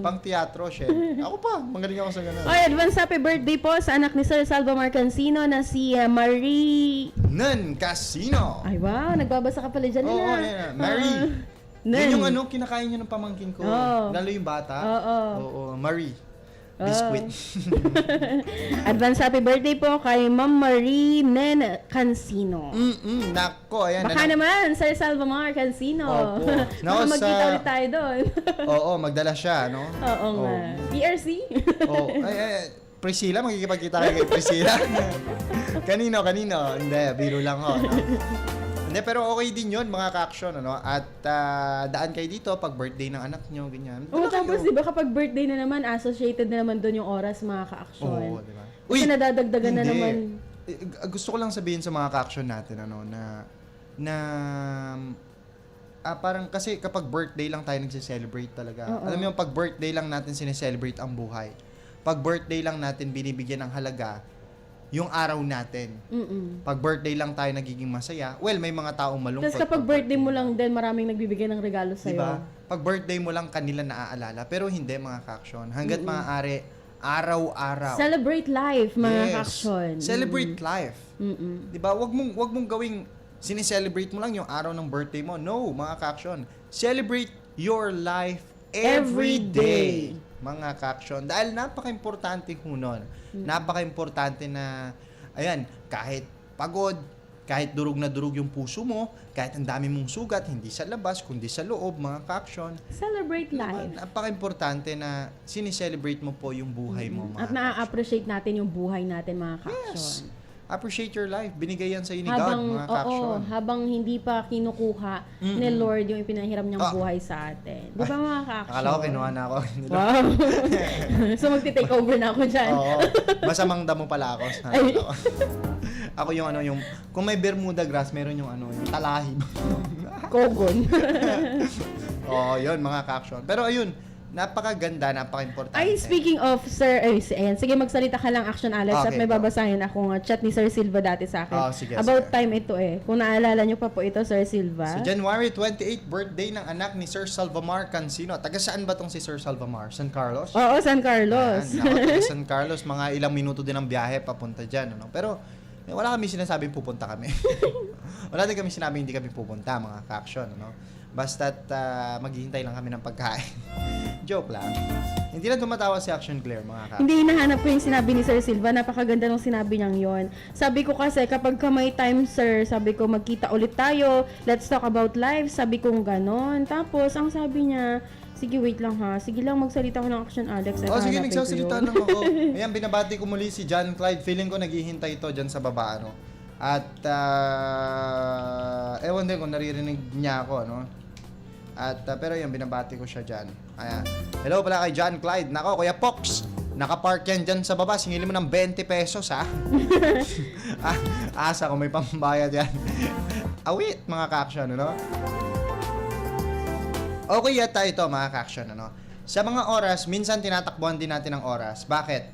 pang teatro, chef. Ako pa, magaling ako sa ganon. Oy, advance happy birthday po sa anak ni Sir Salvamar Cancino na si Marie... Nan Casino. Ay, wow, nagbabasa ka pala dyan. Oo, na. yan. Mary. Yan yung ano, kinakain niyo ng pamangkin ko. Oo. Lalo yung bata. Oo. Marie. Biscuit. Advance happy birthday po kay Ma'am Marie Nen Cancino. Nako, ayan. Baka naman, Sir Salvamar Cancino. Opo. Baka Nako, magkita ulit tayo doon. Oo, magdala siya, no? Oo nga. PRC? Priscilla, magkikipagkita kayo kay Priscilla. Kanino? Hindi, biro lang ho. No? Hindi, pero okay din yun, mga ka-action, ano? At daan kayo dito pag birthday ng anak nyo, ganyan. Oo, Dala tapos kayo. di ba kapag birthday na naman, associated na naman doon yung oras, mga ka-action. Oo, di ba? Kasi nadadagdagan na hindi. naman. Gusto ko lang sabihin sa mga ka-action natin, ano, na parang kasi kapag birthday lang tayo nagse-celebrate talaga. Oo. Alam mo yung pag birthday lang natin sineselebrate ang buhay. Pag birthday lang natin binibigyan ng halaga yung araw natin. Pag birthday lang tayo nagiging masaya, well, may mga taong malungkot. Tapos kapag birthday mo lang din, maraming nagbibigay ng regalo sa'yo. Diba? Pag birthday mo lang kanila naaalala, pero hindi, mga ka-action. Hanggat maaari, araw-araw. Celebrate life, mga Yes. ka-action. Celebrate life. Diba? Wag mong gawing sineselebrate mo lang yung araw ng birthday mo. No, mga ka-action. Celebrate your life every day. Mga ka-action. Dahil napaka-importante ho nun. Napaka-importante na, ayan, kahit pagod, kahit durug na durug yung puso mo, kahit ang dami mong sugat, hindi sa labas, kundi sa loob, mga ka-action. Celebrate life. Napaka-importante na sineselebrate mo po yung buhay mo, mga At na-appreciate natin yung buhay natin, mga ka-action. Yes. Appreciate your life. Binigay yan sa iyo ni God, mga ka-action. Habang hindi pa kinukuha ni Lord yung ipinahiram niyang buhay sa atin. Di ba, mga ka-action? Akala ko kinuha na ako. Wow. So, magti-take over na ako dyan. Oo. Masamang damo pala ako. Ay. Ako yung ano, yung, kung may Bermuda grass, meron yung ano, yung talahib. Kogon. Oo, yun, mga ka-action. Pero ayun, napakaganda, napaka-importante. Ay, speaking of, Sir, ayan, sige, magsalita ka lang, Action Alex, at Okay, may go. babasahin akong chat ni Sir Silva dati sa akin. Sige, About sige. time ito Kung naalala niyo pa po ito, Sir Silva. So, January 28, birthday ng anak ni Sir Salvamar Cancino. Taga saan ba tong si Sir Salvamar? San Carlos? Oo, San Carlos. Ayan, ako, taga San Carlos, mga ilang minuto din ang biyahe papunta dyan. Ano? Pero, wala kami sinasabing pupunta kami. Wala din kami sinabing hindi kami pupunta, mga ka-action. Ano? Basta't maghihintay lang kami ng pagkain. Joke lang. Hindi lang tumatawa si Action Claire, mga ka. Hindi hinahanap ko yung sinabi ni Sir Silva. Napakaganda nung sinabi niyang yon. Sabi ko kasi, kapag ka may time, sir, sabi ko, magkita ulit tayo. Let's talk about life. Sabi ko ganon. Tapos, ang sabi niya, sige, wait lang ha. Sige lang, magsalita ko ng Action Alex. Oh, sige, Hahanapin ko nagsasalita yun. lang ako. Ayan, binabati ko muli si John Clyde. Feeling ko naghihintay ito dyan sa baba, ano. At, ewan din kung naririnig niya ako, no. At, pero yun, binabati ko siya dyan. Ayan. Hello pala kay John Clyde. Nako, Kuya Pox. Nakapark yan dyan sa baba. Singilin mo ng 20 pesos, ha? Asa ko may pambayad yan. Awit, mga ka-action, ano? Okay yata ito, mga ka-action, ano? Sa mga oras, minsan tinatakbuhan din natin ang oras. Bakit?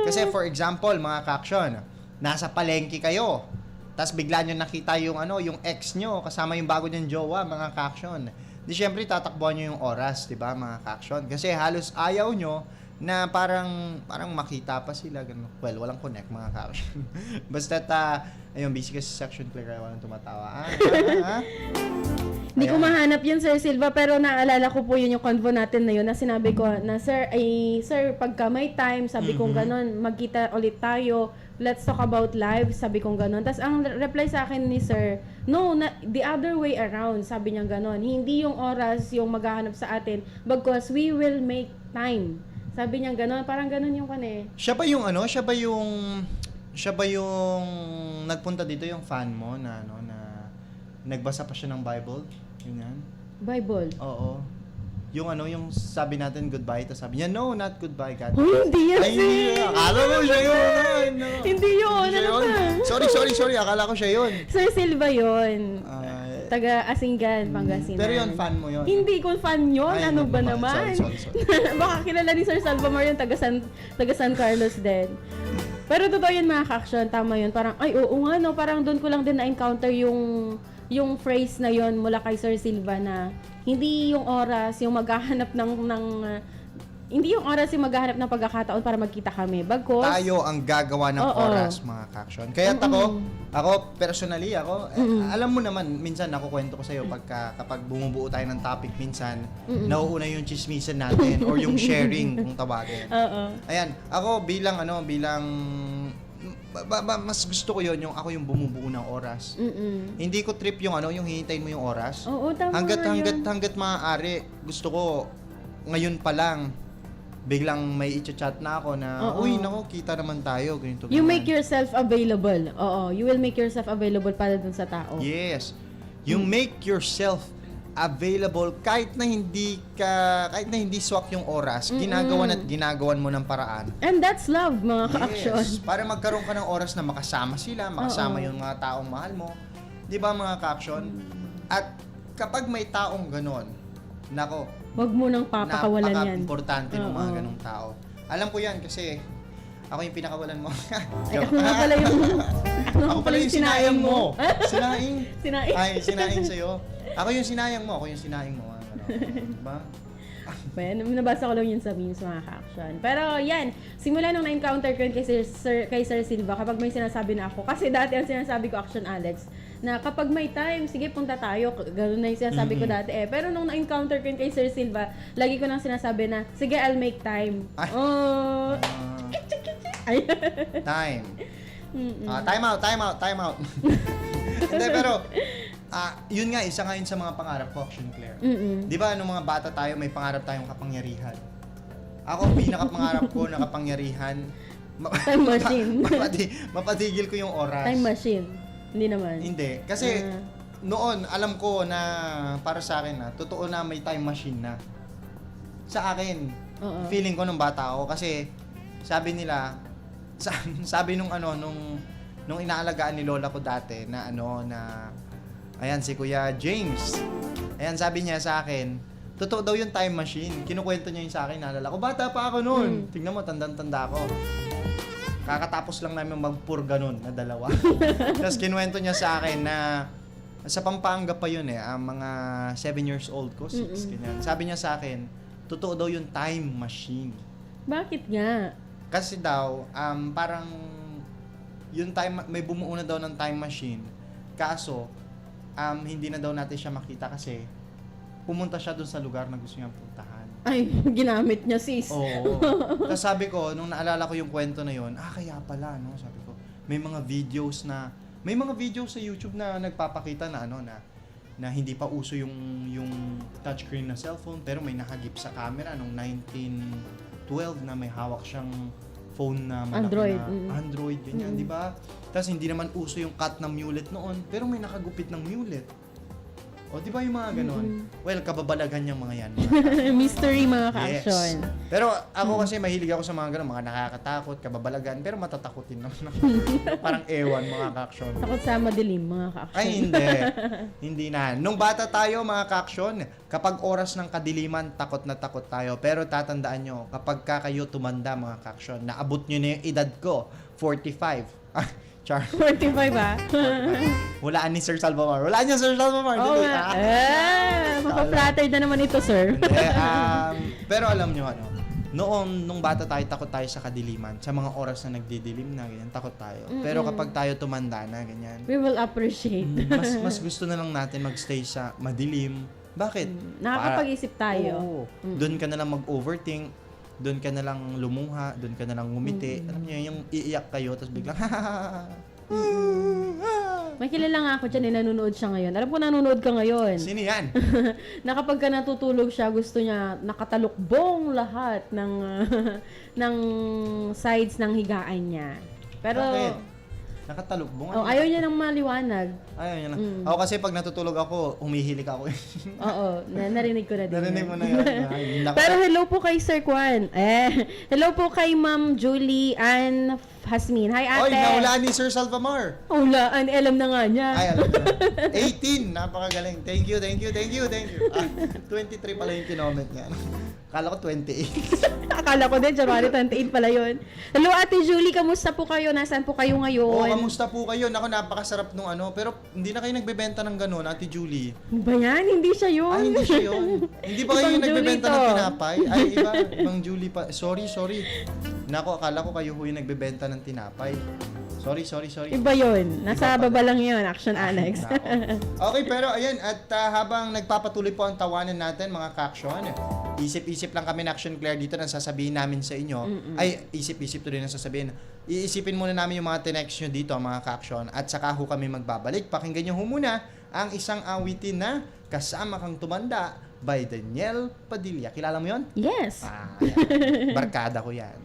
Kasi for example, mga ka-action, nasa palengke kayo. Tapos bigla nyo nakita yung yung ex nyo kasama yung bago niyang jowa, mga ka-action. Di syempre tatakbuhan nyo yung oras, 'di ba, mga ka-action? Kasi halos ayaw nyo na parang makita pa sila ganun. Well, walang connect, mga ka-action. Basta ayun, busy kasi sa section clear kaya walang tumatawa. Hindi ko Ayan. mahanap yun, Sir Silva, pero naalala ko po yun yung convo natin na yun na sinabi ko na, sir, pagka may time, sabi kong ganon, magkita ulit tayo, let's talk about life, sabi kong ganon. Tapos ang reply sa akin ni Sir, no, the other way around, sabi niya ganon. Hindi yung oras yung maghahanap sa atin, because we will make time. Sabi niya ganon, parang ganon yung kane. Siya ba yung nagpunta dito yung fan mo na nagbasa pa siya ng Bible? Yun yan? Bible. Oo. Yung sabi natin goodbye, tapos sabi niya, no, not goodbye, God. Oh, hindi yan, Ay, hindi Sir. yun. Akala ko siya yun. Ay, no. Hindi yun, Siya ano yun. ba? Sorry. Akala ko siya yun. Sir Silva yun. Ay. Taga Asinggan, Pangasinan. Pero yun, fan mo yun. Hindi ko fan yun. Ay, Ano hindi ba mo fan. naman? Sorry. Baka kilala ni Sir Salvamar yun, taga San Carlos din. Pero totoo yun mga ka-action, tama yun. Parang, ay oo nga no, parang doon ko lang din na-encounter yung phrase na yun mula kay Sir Silva na hindi yung oras yung maghahanap hindi yung oras yung maghahanap ng pagkakataon para magkita kami. Bagkos, Tayo ang gagawa ng Oo. oras, mga ka-action. Kaya ako personally, alam mo naman, minsan nakukwento ko sa'yo kapag bumubuo tayo ng topic, minsan, nauuna yung chismisan natin or yung sharing kung tawagin. oo. Ayan, ako bilang mas gusto ko yun, yung ako yung bumubuo ng oras. Hindi ko trip yung yung hihintayin mo yung oras. Oo, tama yun. Hanggat maaari, gusto ko ngayon pa lang biglang may i-chat na ako na, Oo. uy, nako, kita naman tayo, ganito. You ganyan." make yourself available. Oo, you will make yourself available para dun sa tao. Yes. You make yourself available kahit na hindi swak yung oras, ginagawan mo ng paraan. And that's love, mga ka-action. Yes, para magkaroon ka ng oras na makasama sila, makasama Oo. yung mga taong mahal mo. 'Di ba mga ka-action? At kapag may taong ganon, nako, Huwag mo nang papakawalan yan. napaka-importante ng mga Oo. ganong tao. Alam ko yan kasi ako yung pinakawalan mo. Ay, ako nga pala yung... Ako pala yung sinayang mo. Sinaing? Sinaing? Ay, sinaing sa'yo. Ako yung sinayang mo. Ako yung sinaing mo. Ano, diba? Well, nabasa ko lang yun sa memes, mga ka-action. Pero yan, simula nung na-encounter ko yun kay Sir Silva, kapag may sinasabi na ako, kasi dati ang sinasabi ko, Action Alex, na kapag may time, sige, punta tayo. Ganun na yung sinasabi ko dati eh. Pero nung na-encounter ko yun kay Sir Silva, lagi ko nang sinasabi na, sige, I'll make time. Ay. Oh. Ay. Time. Time out. Hindi, pero, yun nga, isa nga yun sa mga pangarap ko, Action Claire. Di ba, nung mga bata tayo, may pangarap tayong kapangyarihan. Ako, pinaka-pangarap ko na kapangyarihan, Time machine. mapatigil ko yung oras. Time machine. Hindi naman. Hindi. Kasi, noon, alam ko na, para sa akin totoo na may time machine na. Sa akin, Oo. feeling ko nung bata ako, kasi, sabi nila, sabi nung inaalagaan ni lola ko dati, na ayan, si Kuya James. Ayan, sabi niya sa akin, totoo daw yung time machine. Kinukwento niya yun sa akin, naalala ko, bata pa ako noon. Tingnan mo, tandang-tanda ako. Kakatapos lang namin magpurga nun na dalawa. Tapos kinuwento niya sa akin na sa Pampanga pa yun mga 7 years old ko, 6, ganyan. Sabi niya sa akin, totoo daw yung time machine. Bakit nga? Kasi daw, parang yung may bumuo na daw ng time machine. Kaso, hindi na daw natin siya makita kasi pumunta siya dun sa lugar na gusto niyang puntahan. Ay, ginamit niya, sis. Oo. Tapos sabi ko, nung naalala ko yung kwento na yun, kaya pala, no? Sabi ko, may mga videos sa YouTube na nagpapakita na na hindi pa uso yung touchscreen na cellphone, pero may nakagip sa camera nung 1912 na may hawak siyang phone na malaki Android. na Android, ganyan, di ba? Tapos hindi naman uso yung cut ng mulet noon, pero may nakagupit ng mulet. O, di ba yung mga ganon? Well, kababalagan yung mga yan. Mystery, mga Yes. ka-action. Pero ako kasi mahilig ako sa mga ganon, mga nakakatakot, kababalagan, pero matatakotin naman ako. Parang ewan, mga ka-action. Takot sa madilim, mga ka-action. Ay, hindi. Hindi na. Nung bata tayo, mga ka-action, kapag oras ng kadiliman, takot na takot tayo. Pero tatandaan nyo, kapag kayo tumanda, mga ka-action, naabot nyo na yung edad ko, 45. Char. 45 ba? Walaan ni Sir Salvamar. Walaan niya, Sir Salvamar. Oo Dili. nga. Mapaflatter na naman ito, sir. Hindi, pero alam nyo, nung bata tayo, takot tayo sa kadiliman. Sa mga oras na nagdidilim na, ganyan, takot tayo. Pero kapag tayo tumanda na, ganyan, We will appreciate. mas gusto na lang natin magstay sa madilim. Bakit? Nakakapag-isip tayo. Oo. Doon ka na lang mag-overthink, doon ka na lang lumuha, doon ka na lang ngumiti. Alam niyo, yung iiyak kayo, tapos biglang, May kilala nga ako dyan, nanonood siya ngayon. Alam ko nanonood ka ngayon. sino yan? Na kapag ka natutulog siya, gusto niya nakatalukbong lahat ng ng sides ng higaan niya. Pero Bakit? Nakatalukbong? oh, ayaw niya ng maliwanag. Ayaw niya lang. Ako kasi pag natutulog ako, humihilik ako. Oo, narinig ko na din. Narinig yun. mo na yun. Ay, Pero hello po kay Sir Kwan. Hello po kay Ma'am Julie Ann Hasmin. Hi ate. Oy, nahulaan ni Sir Salvamar. Hulaan, alam na nga niya. Ay, alam ko. 18, napakagaling. Thank you. 23 pala yung kinoment niya. Akala ko 28. Akala ko din, January 28 pala yun. Hello Ate Julie, kamusta po kayo? Nasaan po kayo ngayon? Oo, kamusta po kayo? Naku, napakasarap nung ano. Pero hindi na kayo nagbebenta ng ganun, Ate Julie. Ano ba yan? Hindi siya yun. Ay, hindi siya yun. Hindi ba kayo Ibang yung nagbebenta Julie ng to. tinapay? Ay, iba. Ibang Julie pa. Sorry. Naku, akala ko kayo ho yung nagbebenta ng tinapay. Sorry. Iba yun. Nasa Iba pala. baba lang yun, Action Alex. Nako. Okay, pero ayan, at habang nagpapatuloy po ang tawanan natin, mga ka-action, isip-isip lang kami na Action Claire dito na sasabihin namin sa inyo. Ay, isip-isip to din na sasabihin. Iisipin muna namin yung mga tinext nyo dito, mga ka-action, at saka ho kami magbabalik. Pakinggan nyo ho muna ang isang awitin na Kasama Kang Tumanda by Daniel Padilla. Kilala mo yon? Yes. Yan. Barkada ko yan.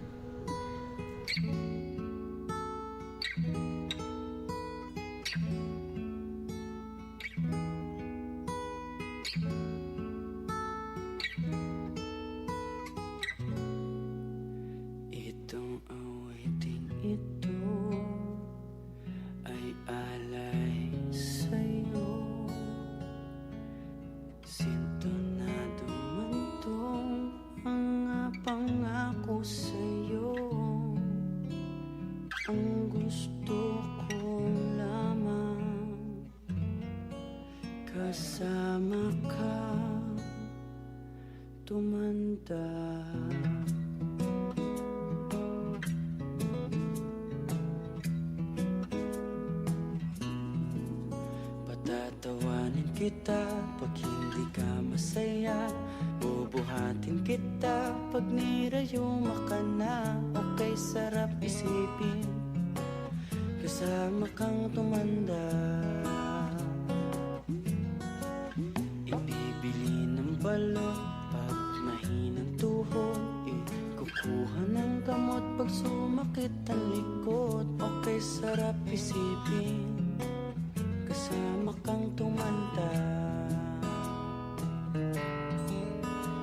Itong awiting ito ay alay sa'yo. Sintonado man tong mga pangako sa'yo. Ang gusto ko lamang kasama ka tumanda. Patatawanin kita pag hindi ka masaya. Bubuhatin kita pag nirayuma ka na. Okay, sarap isipin kasama kang tumanda. Ibibili ng balot pag mahinang tuhod. Kukuha ng gamot pag sumakit ang likod. Okay, sarap isipin kasama kang tumanda.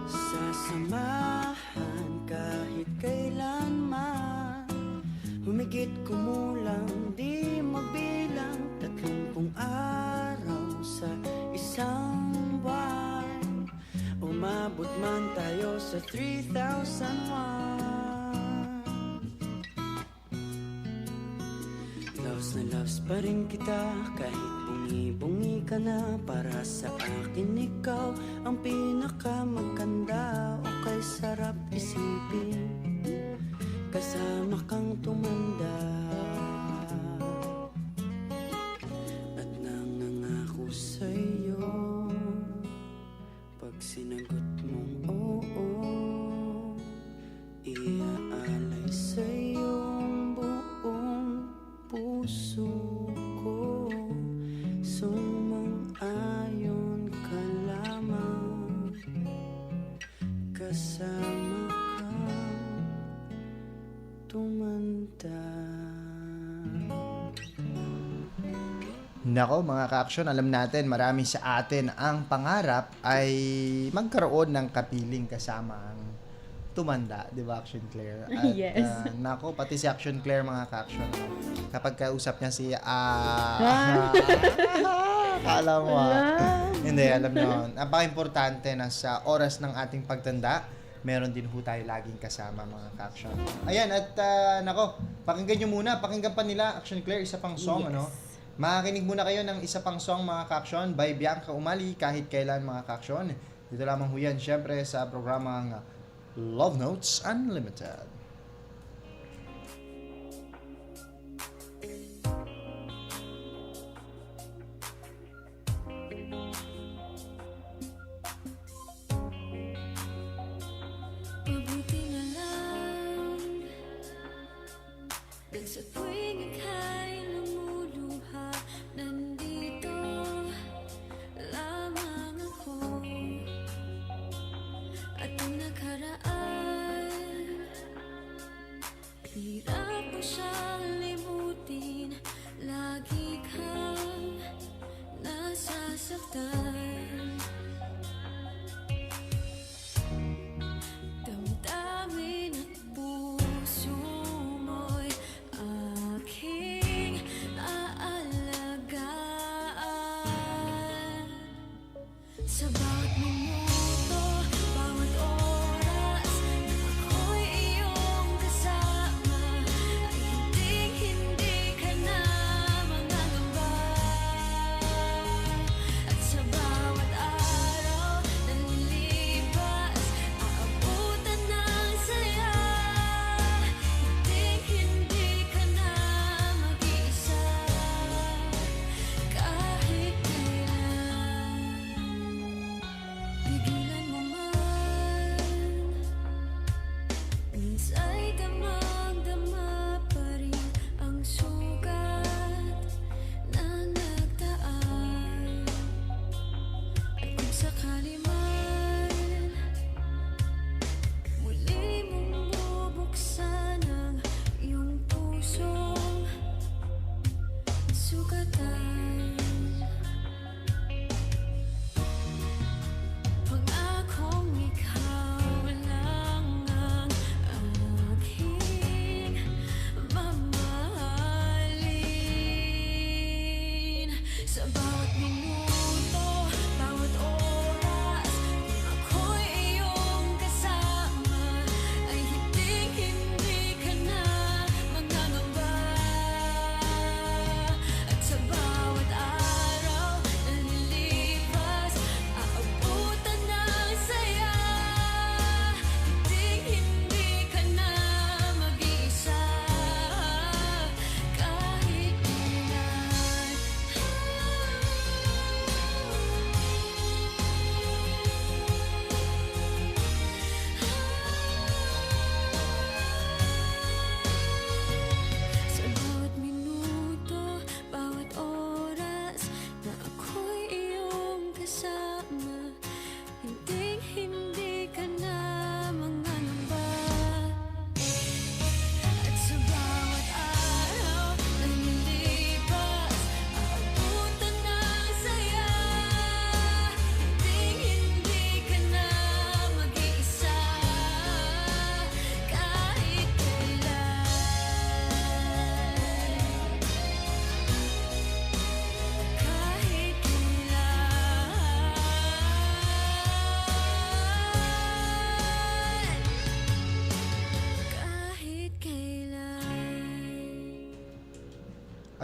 Sasamahan kahit kailanman. Humigit kumulang di mabilang 30 araw sa isang buwan. Umabot man tayo sa 3,001. Loves pa rin kita kahit bungi-bungi ka na. Para sa akin ikaw ang pinakamaganda. Okay, sarap isipin kasama kang tumanda. At nangangako sa'yo pag sinagot mong oo, iaalay sa'yo ang buong puso ko. Sumang-ayon ka lamang kasama kang tumanda. Nako, mga ka-action, alam natin, marami sa atin ang pangarap ay magkaroon ng kapiling kasama ang tumanda, di ba, Action Claire? At, Yes. Nako, pati si Action Claire, mga ka-action, kapag kausap niya si kala mo Hindi, alam nyo, napaka-importante na sa oras ng ating pagtanda, meron din ho tayo laging kasama, mga ka-action. Ayan, at nako, pakinggan nyo muna, pakinggan pa nila, Action Claire, isa pang song, Yes. ano? Makikinig muna kayo ng isa pang song, mga ka-action, by Bianca Umali, Kahit Kailan, mga ka-action. Dito lamang ho yan, syempre, sa programang Love Notes Unlimited. Mabuti na lang dahil sa tuwing ika'y lumuluha, nandito lamang ako. At ang nakaraan, hirap mo siyang limutin. Lagi kang nasasaktan. Damdamin at puso mo'y aking aalagaan. Sa bawat minuto, bawat oras na ako'y iyong kasama, ay hinding-hindi ka na mangangamba. At sa bawat araw na lilipas, aabutan ng saya. Hinding-hindi ka na mag-iisa kahit kailan. Pigilan mo man, minsa'y damang-dama pa rin ang sugat na nagdaan. At kung sakali man muli mong bubuksan ang iyong pusong sugatan, pangakong ikaw lang ang aking mamahalin. Sa bawat minuto, bawat oras, kung ako'y iyong kasama, ay hinding-hindi ka na mangangamba. At sa bawat araw na lilipas, aabutan ng saya. Hinding-hindi ka na mag-iisa kahit kailan. Sa bawat minuto, bawat oras na ako'y iyong kasama, hinding-hindi ka na mangangamba. At sa bawat araw na lilipas, aabutan ng saya. Hinding-hindi ka na mag-iisa kahit kailan. Kahit kailan.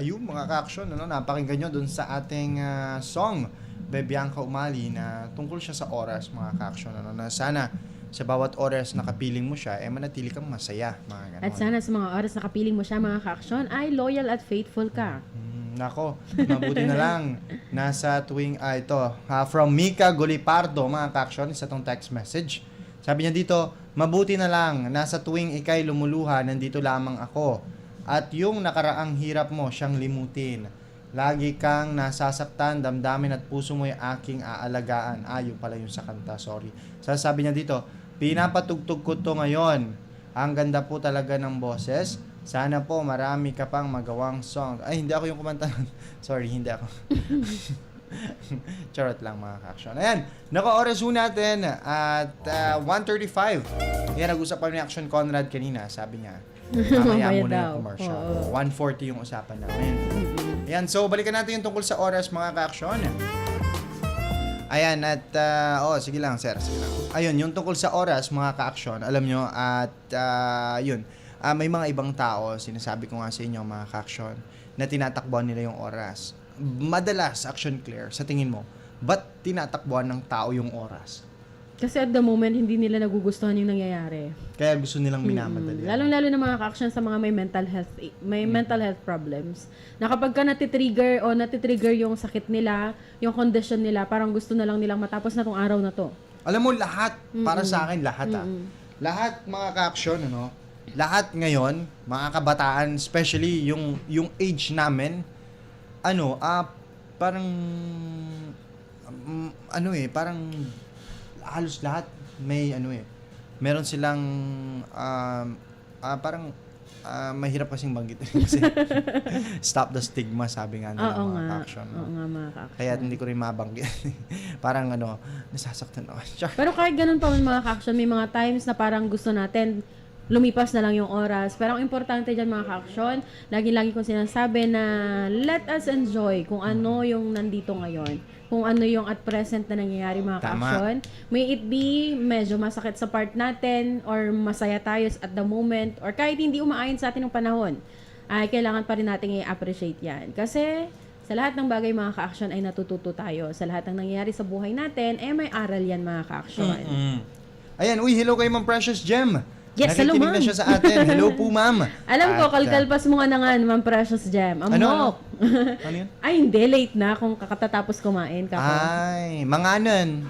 Ayun mga ka-action, napakinggan nyo dun sa ating song Bebianca Umali na tungkol siya sa oras mga ka-action, na sana sa bawat oras na kapiling mo siya, manatili kang masaya, mga ganon. At sana sa mga oras na kapiling mo siya, mga ka-action, ay loyal at faithful ka. Nako, mabuti na lang. Nasa tuwing, from Mika Golipardo, mga ka-action, isa tong text message. Sabi niya dito, mabuti na lang, nasa tuwing ikay lumuluha, nandito lamang ako. At yung nakaraang hirap mo, siyang limutin. Lagi kang nasasaktan, damdamin at puso mo'y aking aalagaan. Yung pala yung sa kanta, sorry. Sabi niya dito, pinapatugtog ko to ngayon. Ang ganda po talaga ng boses. Sana po marami ka pang magawang song. Ay, hindi ako yung kumanta. Sorry, hindi ako. Charot lang mga ka-action. Ayan, naka-oras ho natin at 1:35. Yan, nag-usap kami ni Action Conrad kanina. Sabi niya, mamaya Mamaya muna daw. yung commercial. Oo. 1:40 yung usapan namin. Ayan, so balikan natin yung tungkol sa oras mga ka-action. Ayan, at sige lang sir, sige lang. Ayun, yung tungkol sa oras mga ka-action, alam nyo, at yun, may mga ibang tao, sinasabi ko nga sa inyo mga ka-action, na tinatakbuhan nila yung oras. Madalas, Action Claire, sa tingin mo, ba't tinatakbuhan ng tao yung oras? Kasi at the moment, hindi nila nagugustuhan yung nangyayari. Kaya gusto nilang minamadali. Lalong-lalo na mga ka-action sa mga may mental health problems. Na kapag ka natitrigger o natitrigger yung sakit nila, yung condition nila, parang gusto na lang nilang matapos na tong araw na to. Alam mo, lahat, para sa akin, lahat lahat mga ka-action, ano, lahat ngayon, mga kabataan, especially yung age namin, parang, parang halos lahat may meron silang parang mahirap kasing banggitin kasi stop the stigma, sabi nga nila mga ka-action. Oo nga, mga ka-action. Kaya hindi ko rin mabanggit. Parang nasasaktan ako. Pero kahit ganun pa man mga ka-action, may mga times na parang gusto natin lumipas na lang yung oras. Pero ang importante dyan mga ka-action, lagi-lagi kong sinasabi na let us enjoy kung ano yung nandito ngayon. Kung ano yung at present na nangyayari mga Tama. ka-action. May it be medyo masakit sa part natin or masaya tayo at the moment or kahit hindi umaayon sa atin ng panahon, ay kailangan pa rin natin i-appreciate yan. Kasi sa lahat ng bagay mga ka-action ay natututo tayo. Sa lahat ng nangyayari sa buhay natin, may aral yan mga ka-action. Ayan, hello kay Ma'am Precious Gem. Yes, hello, Nakikinig na ma'am. siya sa atin. Hello po, ma'am. Alam ko, At, kalkalpas mo nga na nga, Ma'am Precious Gem. Ano? Amok. Ano yun? Ay, hindi. Late na kung kakatapos kumain. Ay, manganan.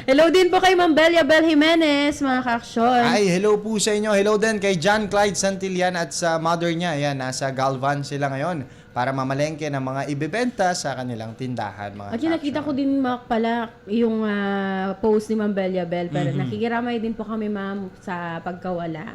Hello din po kay Ma'am Belia Bel Jimenez, mga ka-action. Ay, hello po sa inyo. Hello din kay John Clyde Santillan at sa mother niya. Ayan, nasa Galvan sila ngayon para mamalengke ng mga ibebenta sa kanilang tindahan, mga At yung nakita ko din pala yung post ni Ma'am Belia Bel. Pero nakikiramay din po kami, ma'am, sa pagkawala.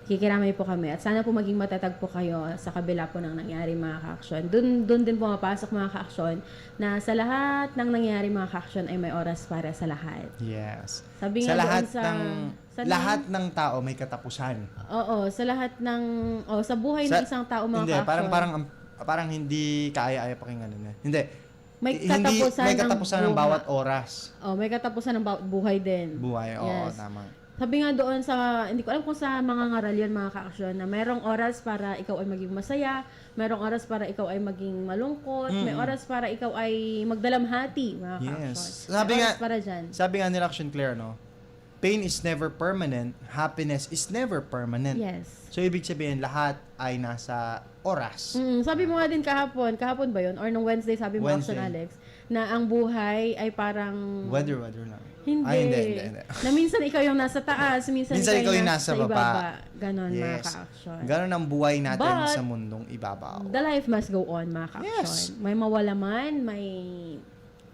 Nakikiramay po kami. At sana po maging matatag po kayo sa kabila po ng nangyari, mga ka-action. Doon din pumapasok, mga ka-action, na sa lahat ng nangyari, mga ka-action, ay may oras para sa lahat. Yes. Sabi Sa nga lahat doon lahat ng tao may katapusan. Oo, sa lahat ng sa buhay ng isang tao, mga Hindi, ka-action. parang hindi kaaya-aya pakinggan na. Hindi. May Hindi katapusan may katapusan ng buhay. bawat oras. May katapusan ng bawat buhay din. Buhay, oo, Yes. tama. Sabi nga doon hindi ko alam kung sa mga ngaral yun, mga ka-action, na merong oras para ikaw ay maging masaya, merong oras para ikaw ay maging malungkot, may oras para ikaw ay magdalamhati, mga ka-action. Yes. May oras para dyan. Sabi nga ni Action Claire, no? Pain is never permanent, happiness is never permanent. Yes. So, ibig sabihin, lahat ay nasa oras. Sabi mo nga din kahapon ba yun? Or nung Wednesday, sabi mo, Wednesday. Action Alex, na ang buhay ay parang... Weather lang. Hindi. Ay, hindi. Na minsan ikaw yung nasa taas, minsan ikaw yung nasa ibaba. Ganon, mga Yes. ka-action. Ganon ang buhay natin But, sa mundong ibabaw. The life must go on, mga ka-action. Yes. May mawala man, may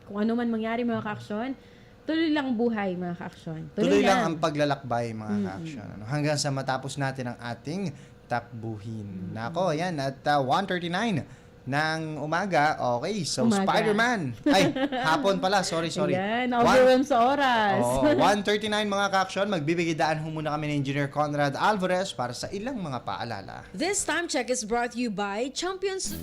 kung ano man mangyari, mga ka-action, tuloy lang ang buhay, mga ka-action. Tuloy lang ang paglalakbay, mga ka-action. Hanggang sa matapos natin ang ating takbuhin. Nako, ayan, at 1:39 ng umaga. Okay, so Umaga. Spider-Man. Ay, hapon pala. Sorry. Ayan, overwhelmed sa oras. Oo, 1:39 mga ka-action. Magbibigidaan ho muna kami ni Engineer Conrad Alvarez para sa ilang mga paalala. This time check is brought to you by Champions.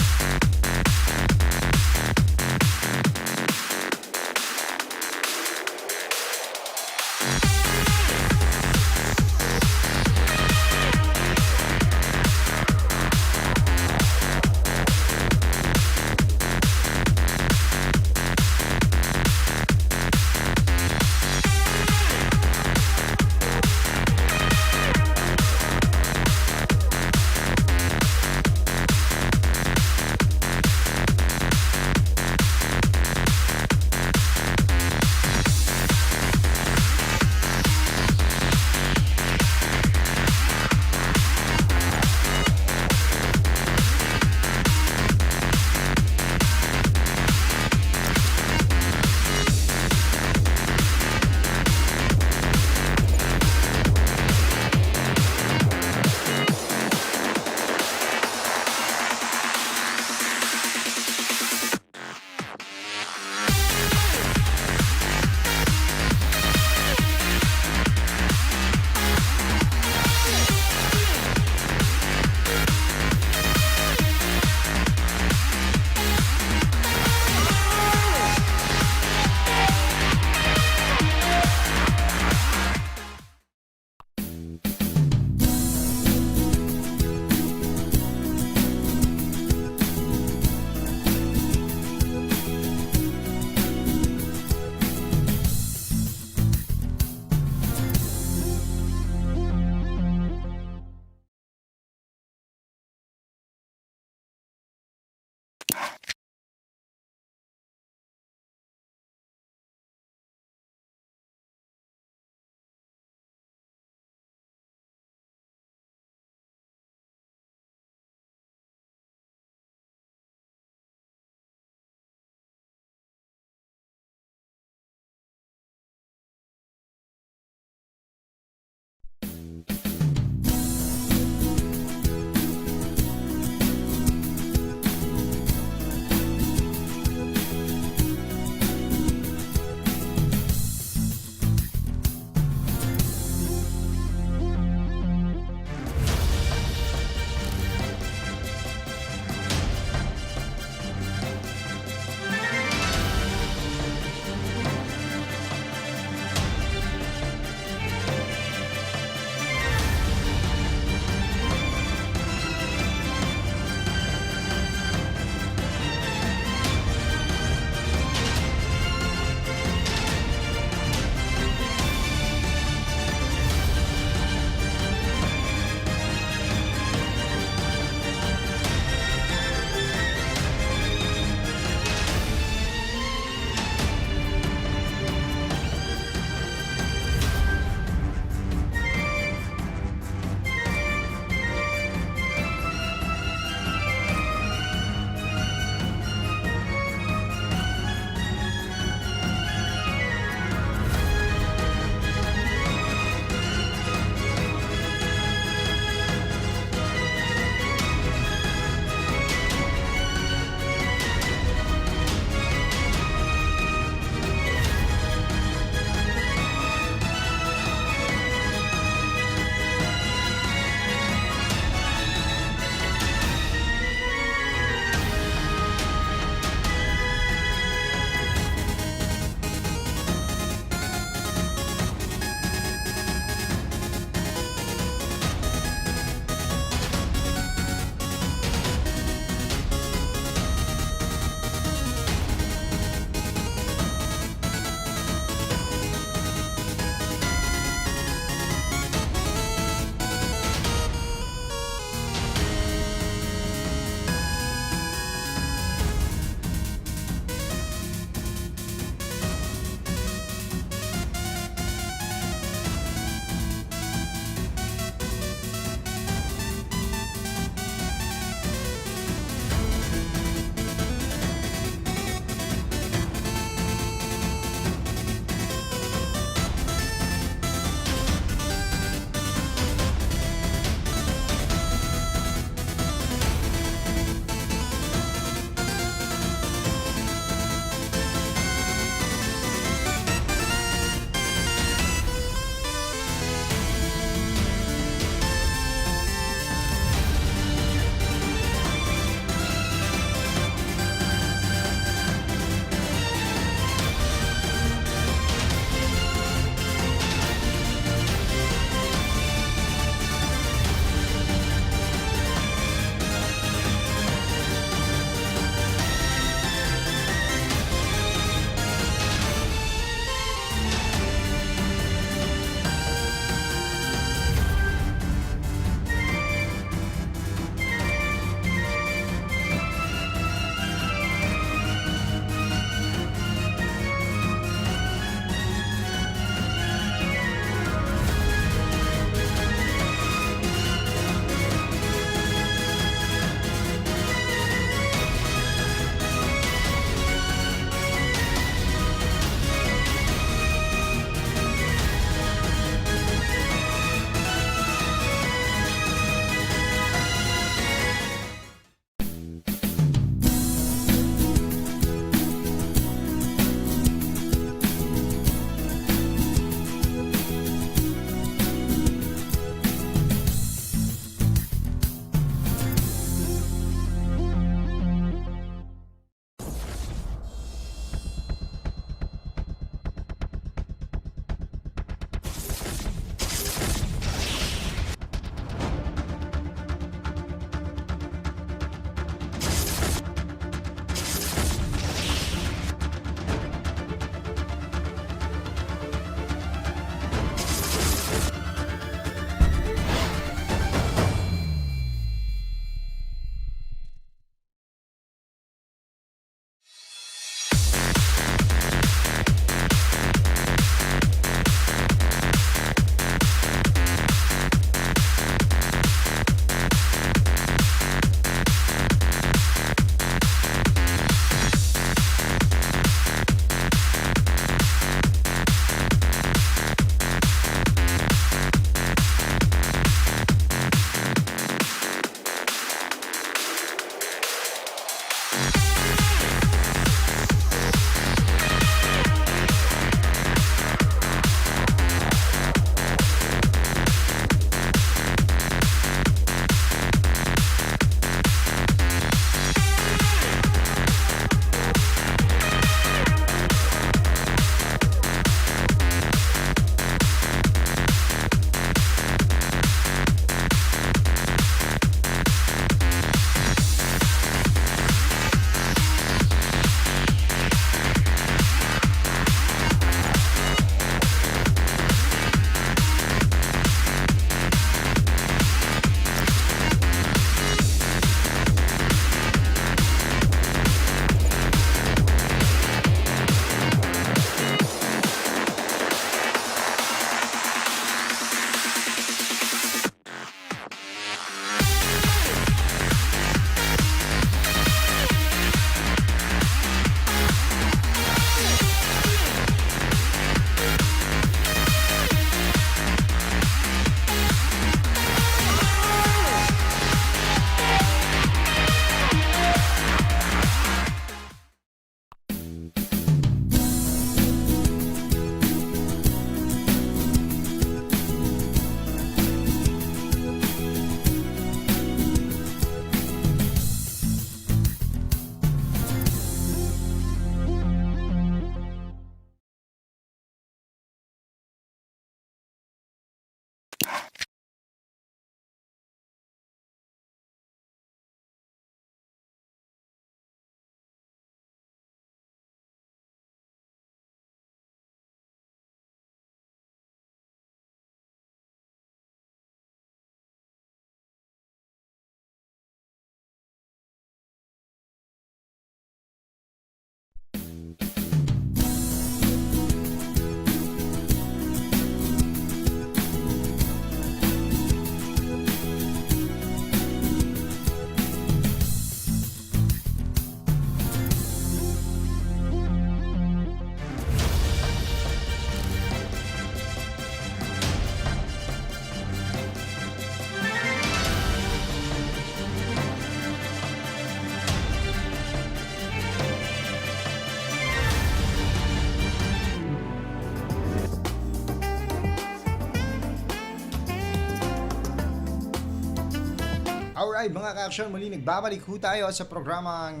Alright, mga ka-action, muli nagbabalik ho tayo sa programang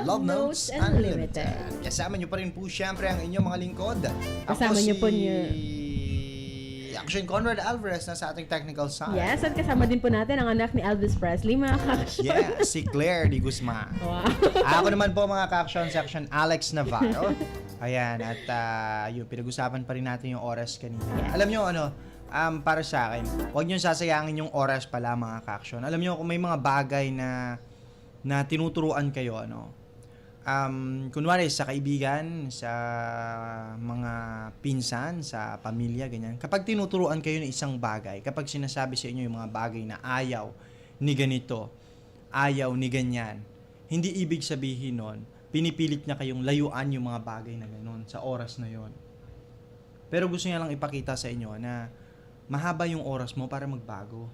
Love Notes Unlimited. Kasama nyo pa rin po syempre ang inyong mga lingkod. Kasama nyo po Action Conrad Alvarez na sa ating technical side. Yes, at kasama din po natin ang anak ni Elvis Presley, mga ka-action. Yeah, si Claire Di Guzman. Wow. Ako naman po mga ka-action section, Alex Navarro. Ayan, at yung pinag-usapan pa rin natin yung oras kanina. Alam nyo ano, para sa akin, huwag nyo sasayangin yung oras pala mga ka-action. Alam nyo kung may mga bagay na tinuturuan kayo, ano, kunwari sa kaibigan, sa mga pinsan, sa pamilya, ganyan. Kapag tinuturuan kayo ng isang bagay, kapag sinasabi sa inyo yung mga bagay na ayaw ni ganito, ayaw ni ganyan, hindi ibig sabihin nun, pinipilit niya kayong layuan yung mga bagay na gano'n sa oras na yon. Pero gusto niya lang ipakita sa inyo na mahaba yung oras mo para magbago.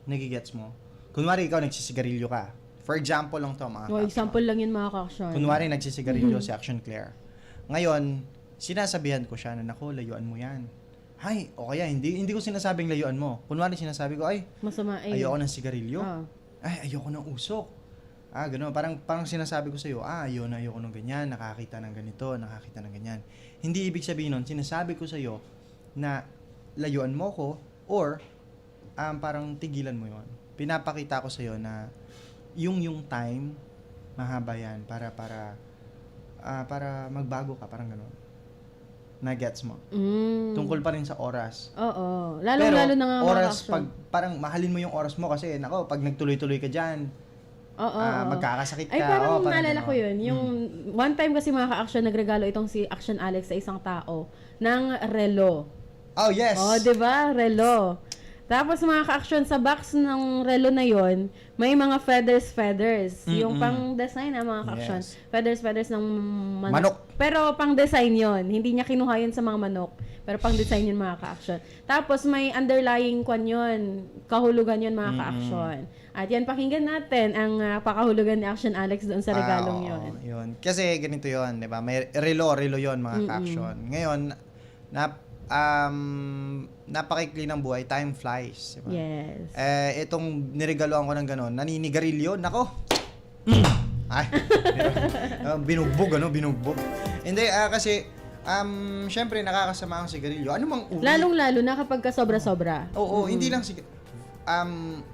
Nagigets mo? Kunwari ikaw nagsisigarilyo ka. For example lang to mga ka-action. Example lang yun mga ka-action. Kunwari nagsisigarilyo si Action Claire. Ngayon, sinasabihan ko siya na nako, layuan mo yan. Hay, o kaya hindi ko sinasabing layuan mo. Kunwari sinasabi ko, ay, Masama ayoko ng sigarilyo. Ah. Ay, ayoko ng usok. Gano'n. Parang sinasabi ko sa iyo, ayoko ng ganyan, nakakita ng ganito, nakakita ng ganyan. Hindi ibig sabihin nun, sinasabi ko sa iyo na layuan mo ko or parang tigilan mo yon. Pinapakita ko sa iyo na yung time mahaba yan para magbago ka, parang gano'n. Na-gets mo? Tungkol pa rin sa oras. Oo. Lalo na nga mga oras, ka-action. pag parang mahalin mo yung oras mo kasi nako, pag nagtuloy-tuloy ka dyan, Oo. magkakasakit ka. Ay, parang naalala gano'n. ko yun. Yung one time kasi mga ka-action, nagregalo itong si Action Alex sa isang tao ng relo. Oh, yes! Oh, 'di ba? Relo. Tapos mga ka-action, sa box ng relo na yon, may mga feathers. Yung pang-design mga ka-action. Yes. Feathers ng manok. Manok. Pero pang-design yon. Hindi niya kinuha yun sa mga manok. Pero pang-design yun mga ka-action. Tapos may underlying kwan yun. Kahulugan yun mga ka-action. At yan, pakinggan natin ang pakahulugan ni Action Alex doon sa regalong oo, yon. yun. Kasi ganito yun, di ba? May relo yun mga ka-action. Ngayon, napakikli ng buhay, time flies. Diba? Yes. Itong niregaluan ko ng gano'n, naninigarilyo, nako. Ay, binugbog, binugbog. Hindi, kasi, syempre, nakakasama ang sigarilyo. Ano mang uri? Lalong-lalo na kapag ka sobra-sobra. Oo, hindi lang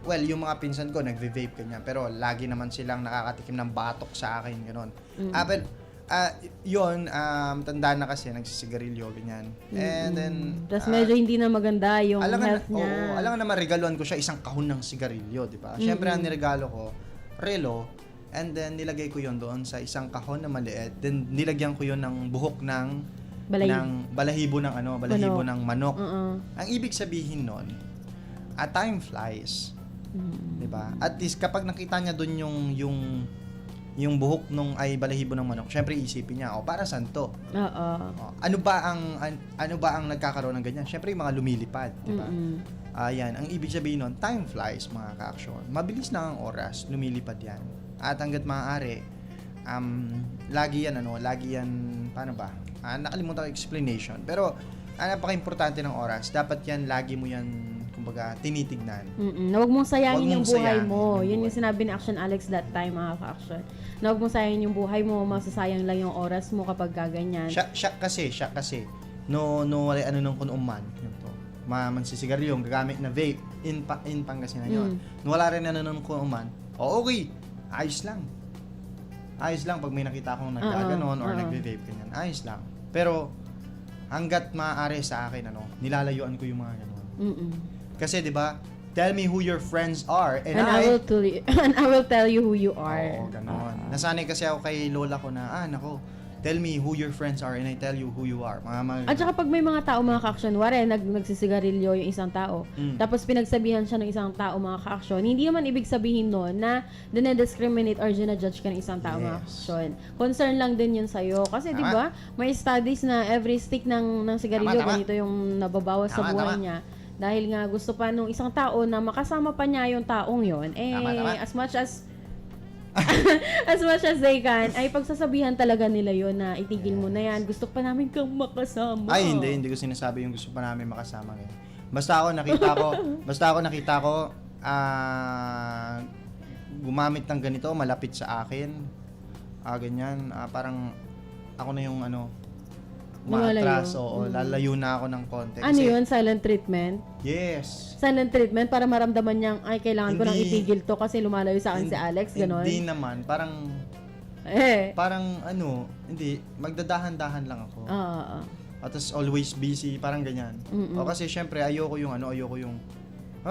well, yung mga pinsan ko, nagve-vape ganyan. Pero lagi naman silang nakakatikim ng batok sa akin, gano'n. Yun, tanda na kasi, nagsisigarilyo, ganyan. And then, Tapos medyo hindi na maganda yung health niya. Oo, alam nga naman, regaluan ko siya isang kahon ng sigarilyo, di ba? Siyempre, ang niregalo ko, relo, and then nilagay ko yun doon sa isang kahon na maliit. Then, nilagyan ko yun ng buhok ng balahibo ng manok. Ang ibig sabihin nun, time flies. Di ba? At least, kapag nakita niya doon yung buhok nung balahibo ng manok, syempre isipin niya, para saan to? Oo. Ano ba ang nagkakaroon ng ganyan? Syempre yung mga lumilipad, di ba? Yan, ang ibig sabihin nun, time flies mga ka-action. Mabilis na ang oras, lumilipad yan. At hangga't maaari, lagi yan, paano ba? Nakalimutan ko explanation. Pero, napaka-importante ng oras. Dapat yan, lagi mo yan, kumbaga, tinitignan. Na huwag mong sayangin yung buhay sayangin mo. yung Yun yung buhay. sinabi ni Action Alex that time, mga ka-action. Na huwag mong sayangin yung buhay mo, masasayang lang yung oras mo kapag gaganyan. Siya kasi, no wala nung kunuman. Yun to. Mansisigarilyo, yung gagamit na vape, in Pangasinan yun. No wala rin nung kunuman, okay, ayos lang. Ayos lang pag may nakita akong nagkaganon or nagve-vape, ganyan. Ayos lang. Pero, hanggat maaari sa akin, nilalayuan ko yung mga ganon. Kasi 'di ba? Tell me who your friends are and I will tell you who you are. Oo, ganon. Nasanay kasi ako kay lola ko na, nako, tell me who your friends are and I tell you who you are. At saka pag may mga tao mga ka-action, wari, nagsisigarilyo yung isang tao, tapos pinagsabihan siya ng isang tao mga ka-action, hindi naman ibig sabihin nun na dinediscriminate or ginajudge ka ng isang tao mga ka-action. Concern lang din yun sa'yo. Kasi di ba may studies na every stick ng sigarilyo, ganito yung nababawas sa buhay niya. Dahil nga gusto pa nung isang tao na makasama pa niya yung taong yon, as much as they can, ay pagsasabihan talaga nila yon na itigil mo na yan, gusto pa namin kang makasama. Ay, hindi ko sinasabi yung gusto pa namin makasama ngayon. Basta ako nakita ko, gumamit ng ganito, malapit sa akin. Ganyan. Parang ako na yung umatras. Oo, lalayo na ako ng konti. Ano yun? Silent treatment? Yes. Silent treatment para maramdaman niyang, ay, kailangan ko nang Hindi. itigil to kasi lumalayo sa akin si Alex, ganon? Hindi naman. Parang hindi. Magdadahan-dahan lang ako. Oo. At tas always busy, parang ganyan. O kasi syempre, ayoko yung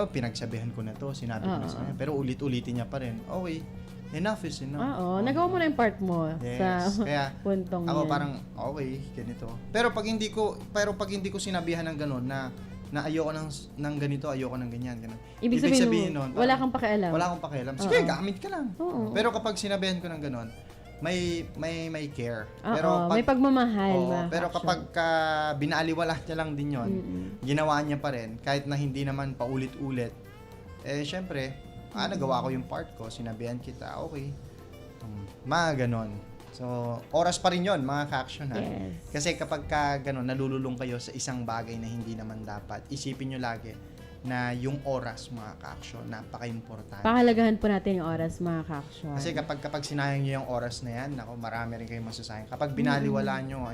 pinagsabihan ko na to, sinabi ko na sa kanya. Pero ulit-ulitin niya pa rin. Okay, enough is enough. Oo, nagawa mo na yung part mo Yes. sa Kaya puntong ako yan. parang okay, ganito. Pero pag hindi ko sinabihan ng ganun na ayoko ng ganito, ayoko ng ganyan, ganun. Ibig sabihin nun, wala parang kang pakialam. wala akong pakialam. Sige, Oo. gamit ka lang. Oo. Pero kapag sinabihan ko ng ganun, may care. Oo, Pero may pagmamahal. Oo, mga pero ka-action. kapag binaaliwala niya lang din yon, ginawa niya pa rin, kahit na hindi naman paulit-ulit, syempre, nagawa ko yung part ko, sinabihan kita, okay. Mga ganon. So, oras pa rin yon mga ka-action ha. Yes. Kasi kapag ganon, nalululong kayo sa isang bagay na hindi naman dapat, isipin nyo lagi na yung oras mga ka-action, napaka-importante. Pahalagahan po natin yung oras, mga ka-action. Kasi kapag sinayang nyo yung oras na yan, ako, marami rin kayong masasayang. Kapag binaliwala nyo,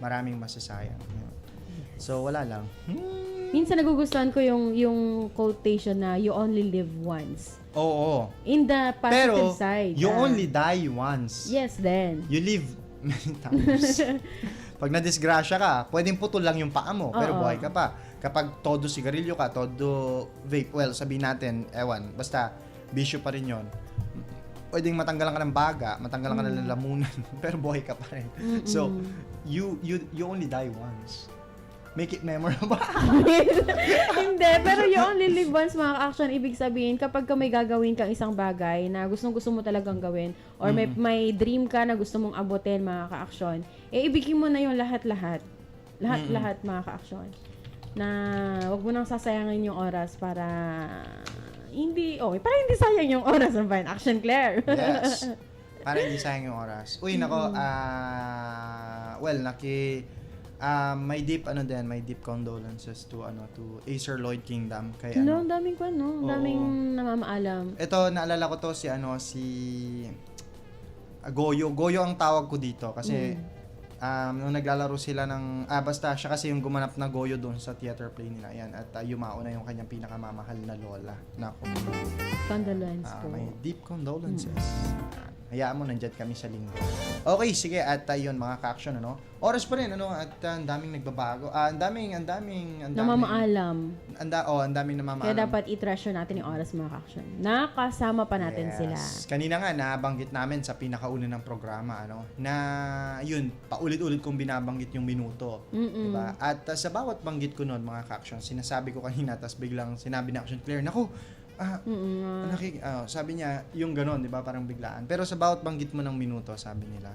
maraming masasayang. So, wala lang. Minsan nagugustuhan ko yung quotation na you only live once. Oo. In the Pero, positive side. you only die once. Yes, then. You live many times. Pag nadisgrasya ka, pwedeng putol lang yung paa mo, pero Oo. buhay ka pa. Kapag todo sigarilyo ka, todo vape, well, sabihin natin, basta bisyo pa rin yon. Pwedeng matanggalan ka ng baga, matanggalan ka ng lamunan, pero buhay ka pa rin. So, you only die once. Make it memorable. Hindi, pero you only live once, mga ka-action. Ibig sabihin, kapag ka may gagawin kang isang bagay na gusto mo talagang gawin, or may dream ka na gusto mong abutin, mga ka-action, ibigin mo na yung lahat-lahat. Lahat-lahat, mga ka-action. Na wag mo nang sasayangin yung oras para hindi sayang yung oras ng Vine Action, Claire. Yes. Para hindi sayang yung oras. Uy, nako, may deep condolences to Acer Lloyd Kingdom kay No, ang daming daming Oo. namamaalam. Ito naalala ko to si Goyo ang tawag ko dito kasi nung naglalaro sila ng basta siya kasi yung gumanap na Goyo doon sa theater play nila yan at yumao na yung kanyang pinakamamahal na lola. Nako. Condolence po. May deep condolences. Hayaan mo, nandyan kami sa linggo. Okay, sige, at yun, mga ka-action, oras pa rin, at ang daming nagbabago. Ang daming Namamaalam. ang daming namamaalam. Kaya dapat i-treasure natin yung oras, mga ka-action. Nakasama pa natin sila. Kanina nga, nabanggit namin sa pinakauna ng programa, na yun, paulit-ulit kong binabanggit yung minuto. Diba? At sa bawat banggit ko noon, mga ka-action, sinasabi ko kanina, tas biglang sinabi na Action Claire, naku, sabi niya, yung ganon, di ba? Parang biglaan. Pero sa bawat banggit mo ng minuto, sabi nila,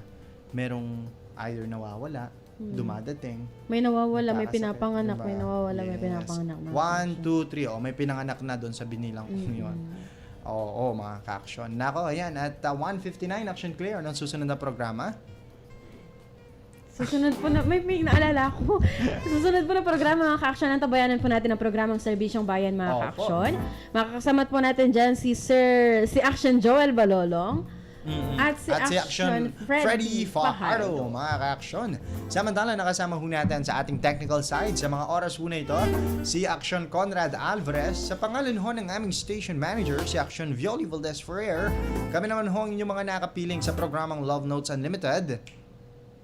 merong either nawawala, dumadating. May nawawala, may nagkakasakit, pinapanganak, diba? may nawawala, may Yes. pinapanganak. 1, 2, 3. May pinanganak na doon sa binilang kong yun. Oo, mga ka-action. Nako, ayan. At 1:59, Action Clear. Anong susunod na programa? Susunod po na, may naalala ko. Susunod po na programa, mga ka-action. Ang tabayanan po natin ang programang Serbisyong Bayan, mga Opo. ka-action. Makakasamat po natin dyan si Action Joel Balolong. At si Action Freddy Fajardo, mga ka-action. Samantala, nakasama ho natin sa ating technical side sa mga oras ho na ito, si Action Conrad Alvarez. Sa pangalan ho ng aming station manager, si Action Violi Valdez Ferrer. Kami naman ho ang inyong mga nakapiling sa programang Love Notes Unlimited.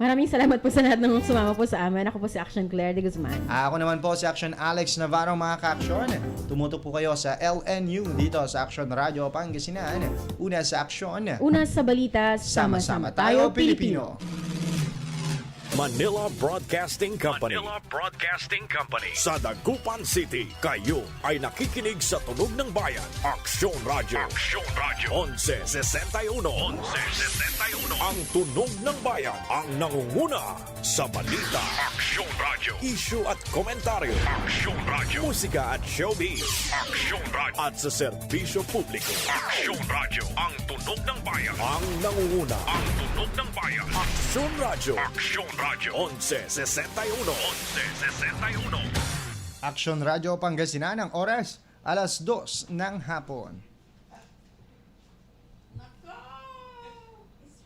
Maraming salamat po sa lahat ng sumama po sa amin. Ako po si Action Claire de Guzman. Ako naman po si Action Alex Navarro, mga ka-action. Tumutok po kayo sa LNU dito sa Action Radio Pangasinan. Una sa aksyon. Una sa balita, sama-sama tayo, Pilipino. Manila Broadcasting Company. Manila Broadcasting Company. Sa Dagupan City, kayo ay nakikinig sa Tunog ng Bayan. Aksyon Radio. Aksyon Radio. 1161. 1161. Ang Tunog ng Bayan. Ang nangunguna sa balita. Aksyon Radio. Issue at komentaryo. Aksyon Radio. Musika at showbiz. Aksyon Radio. At sa serbisyo publiko. Aksyon Radio. Ang Tunog ng Bayan. Ang nangunguna. Ang Tunog ng Bayan. Aksyon Radio. Aksyon Radio 1161. 1161. Action Radio Pangasinan, ang oras 2:00 ng hapon.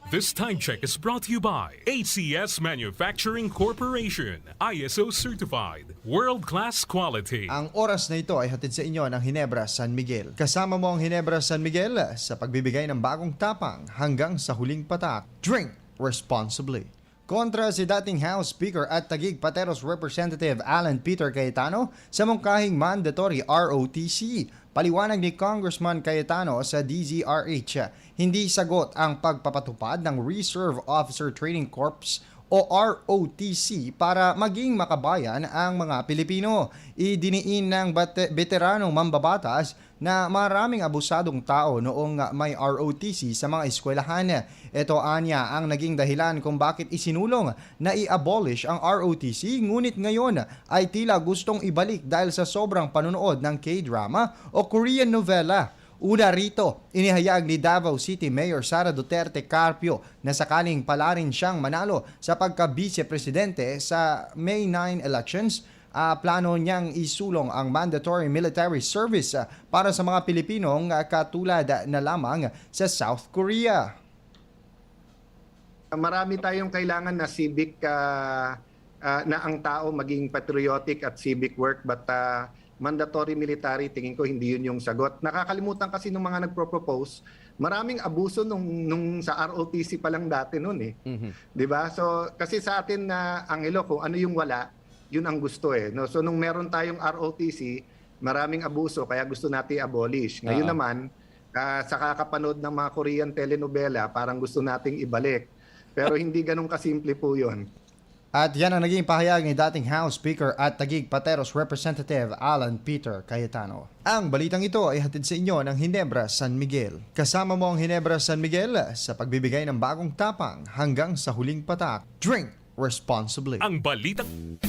This time check is brought to you by ACS Manufacturing Corporation, ISO certified, world-class quality. Ang oras na ito ay hatid sa inyo ng Ginebra San Miguel. Kasama mo ang Ginebra San Miguel sa pagbibigay ng bagong tapang hanggang sa huling patak. Drink responsibly. Kontra si dating House Speaker at Taguig Pateros Representative Alan Peter Cayetano sa mungkahing mandatory ROTC. Paliwanag ni Congressman Cayetano sa DZRH, hindi sagot ang pagpapatupad ng Reserve Officer Training Corps o ROTC para maging makabayan ang mga Pilipino. Idiniin ng veteranong mambabatas na maraming abusadong tao noong may ROTC sa mga eskwelahan. Ito anya ang naging dahilan kung bakit isinulong na i-abolish ang ROTC, ngunit ngayon ay tila gustong ibalik dahil sa sobrang panunood ng K-drama o Korean novela. Una rito, inihayag ni Davao City Mayor Sara Duterte Carpio na sakaling pala rin siyang manalo sa pagka-vice-presidente sa May 9 elections, plano niyang isulong ang mandatory military service para sa mga Pilipinong katulad na lamang sa South Korea. Marami tayong kailangan na civic na ang tao maging patriotic at civic work, but mandatory military, tingin ko hindi yun yung sagot. Nakakalimutan kasi nung mga nagpro-propose, maraming abuso nung sa ROTC pa lang dati noon eh. 'Di ba? So kasi sa atin na ang kung ano yung wala, yun ang gusto eh. No? So nung meron tayong ROTC, maraming abuso kaya gusto natin abolish. Ngayon naman, sa kakapanood ng mga Korean telenovela, parang gusto nating ibalik. Pero hindi ganun kasimple po yun. At yan ang naging pahayag ni dating House Speaker at Taguig Pateros Representative Alan Peter Cayetano. Ang balitang ito ay hatid sa inyo ng Ginebra San Miguel. Kasama mo ang Ginebra San Miguel sa pagbibigay ng bagong tapang hanggang sa huling patak. Drink responsibly. Ang balitang